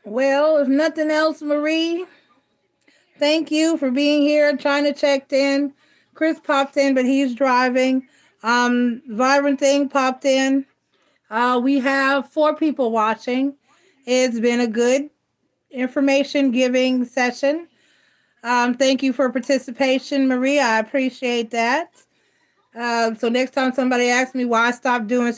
Well, if nothing else, Marie, thank you for being here, trying to check in. Chris popped in, but he's driving. Vibrant Thing popped in. We have 4 people watching. It's been a good information giving session. Thank you for participation, Marie. I appreciate that. So next time somebody asks me why I stopped doing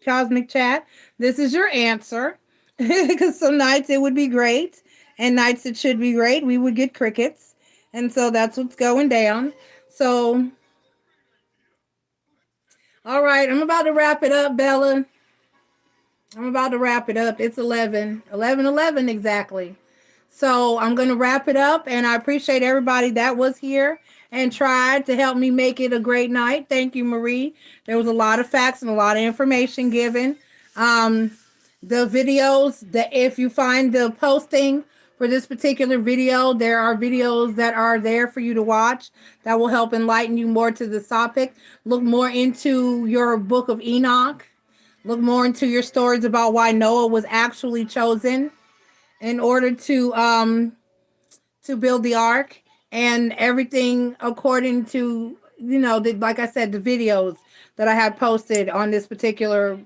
cosmic chat, this is your answer. Because some nights it would be great, and nights it should be great. We would get crickets, and so that's what's going down. So, all right, I'm about to wrap it up, Bella. I'm about to wrap it up. It's 11:11 exactly. So I'm going to wrap it up, and I appreciate everybody that was here and tried to help me make it a great night. Thank you, Marie. There was a lot of facts and a lot of information given. The videos, that if you find the posting for this particular video, there are videos that are there for you to watch that will help enlighten you more to the topic. Look more into your book of Enoch. Look more into your stories about why Noah was actually chosen in order to build the ark, and everything according to, like I said, the videos that I had posted on this particular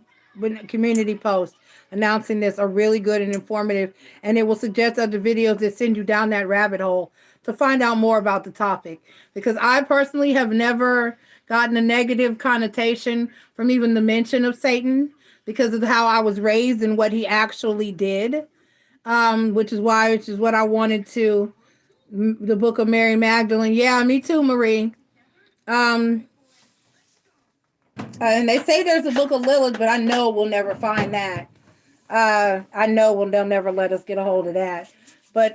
community post announcing this are really good and informative, and it will suggest other videos that send you down that rabbit hole to find out more about the topic, because I personally have never gotten a negative connotation from even the mention of Satan because of how I was raised and what he actually did, which is what I wanted to, the book of Mary Magdalene. Yeah, me too, Marie. Um, and they say there's a book of Lilith, but I know we'll never find that. I know they'll never let us get a hold of that. But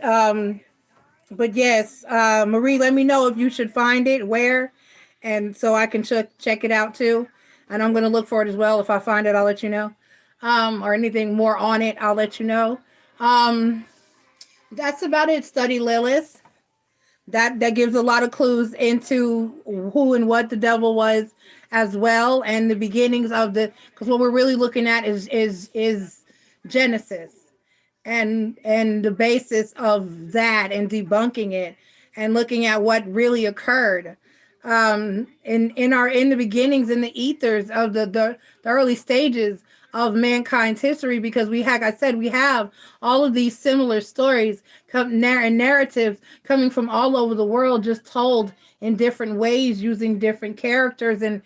yes, Marie, let me know if you should find it, where, and so I can check it out too. And I'm going to look for it as well. If I find it, I'll let you know. Or anything more on it, I'll let you know. That's about it. Study Lilith. That gives a lot of clues into who and what the devil was as well, and the beginnings of because what we're really looking at is Genesis, and the basis of that, and debunking it and looking at what really occurred in the beginnings, in the ethers of the early stages of mankind's history, because like I said, we have all of these similar stories and narratives coming from all over the world, just told in different ways using different characters and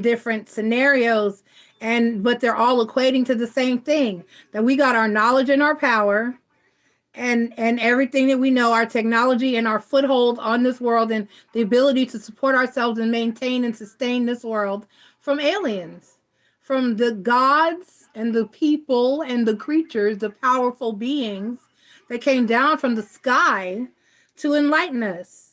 different scenarios, but they're all equating to the same thing, that we got our knowledge and our power, and everything that we know, our technology and our foothold on this world, and the ability to support ourselves and maintain and sustain this world from aliens, from the gods and the people and the creatures, the powerful beings that came down from the sky to enlighten us.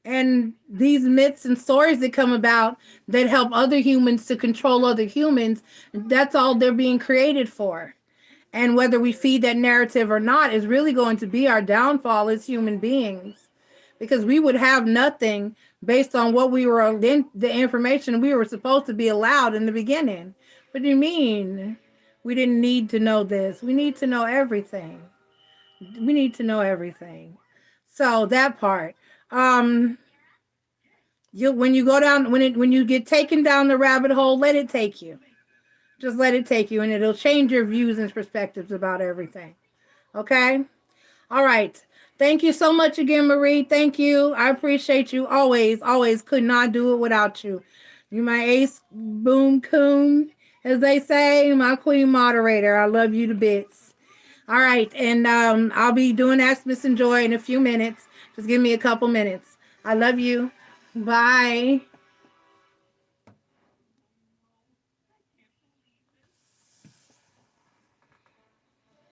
And these myths and stories that come about that help other humans to control other humans, that's all they're being created for. And whether we feed that narrative or not is really going to be our downfall as human beings, because we would have nothing based on what we were the information we were supposed to be allowed in the beginning. What do you mean? We didn't need to know this. We need to know everything. We need to know everything. So that part. When you go down, when you get taken down the rabbit hole, let it take you. Just let it take you, and it'll change your views and perspectives about everything. Okay? All right. Thank you so much again, Marie. Thank you. I appreciate you always. Always could not do it without you. You my ace boom coon, as they say, my queen moderator. I love you to bits. All right, and I'll be doing Ask Miss and Joy in a few minutes. Just give me a couple minutes. I love you. Bye.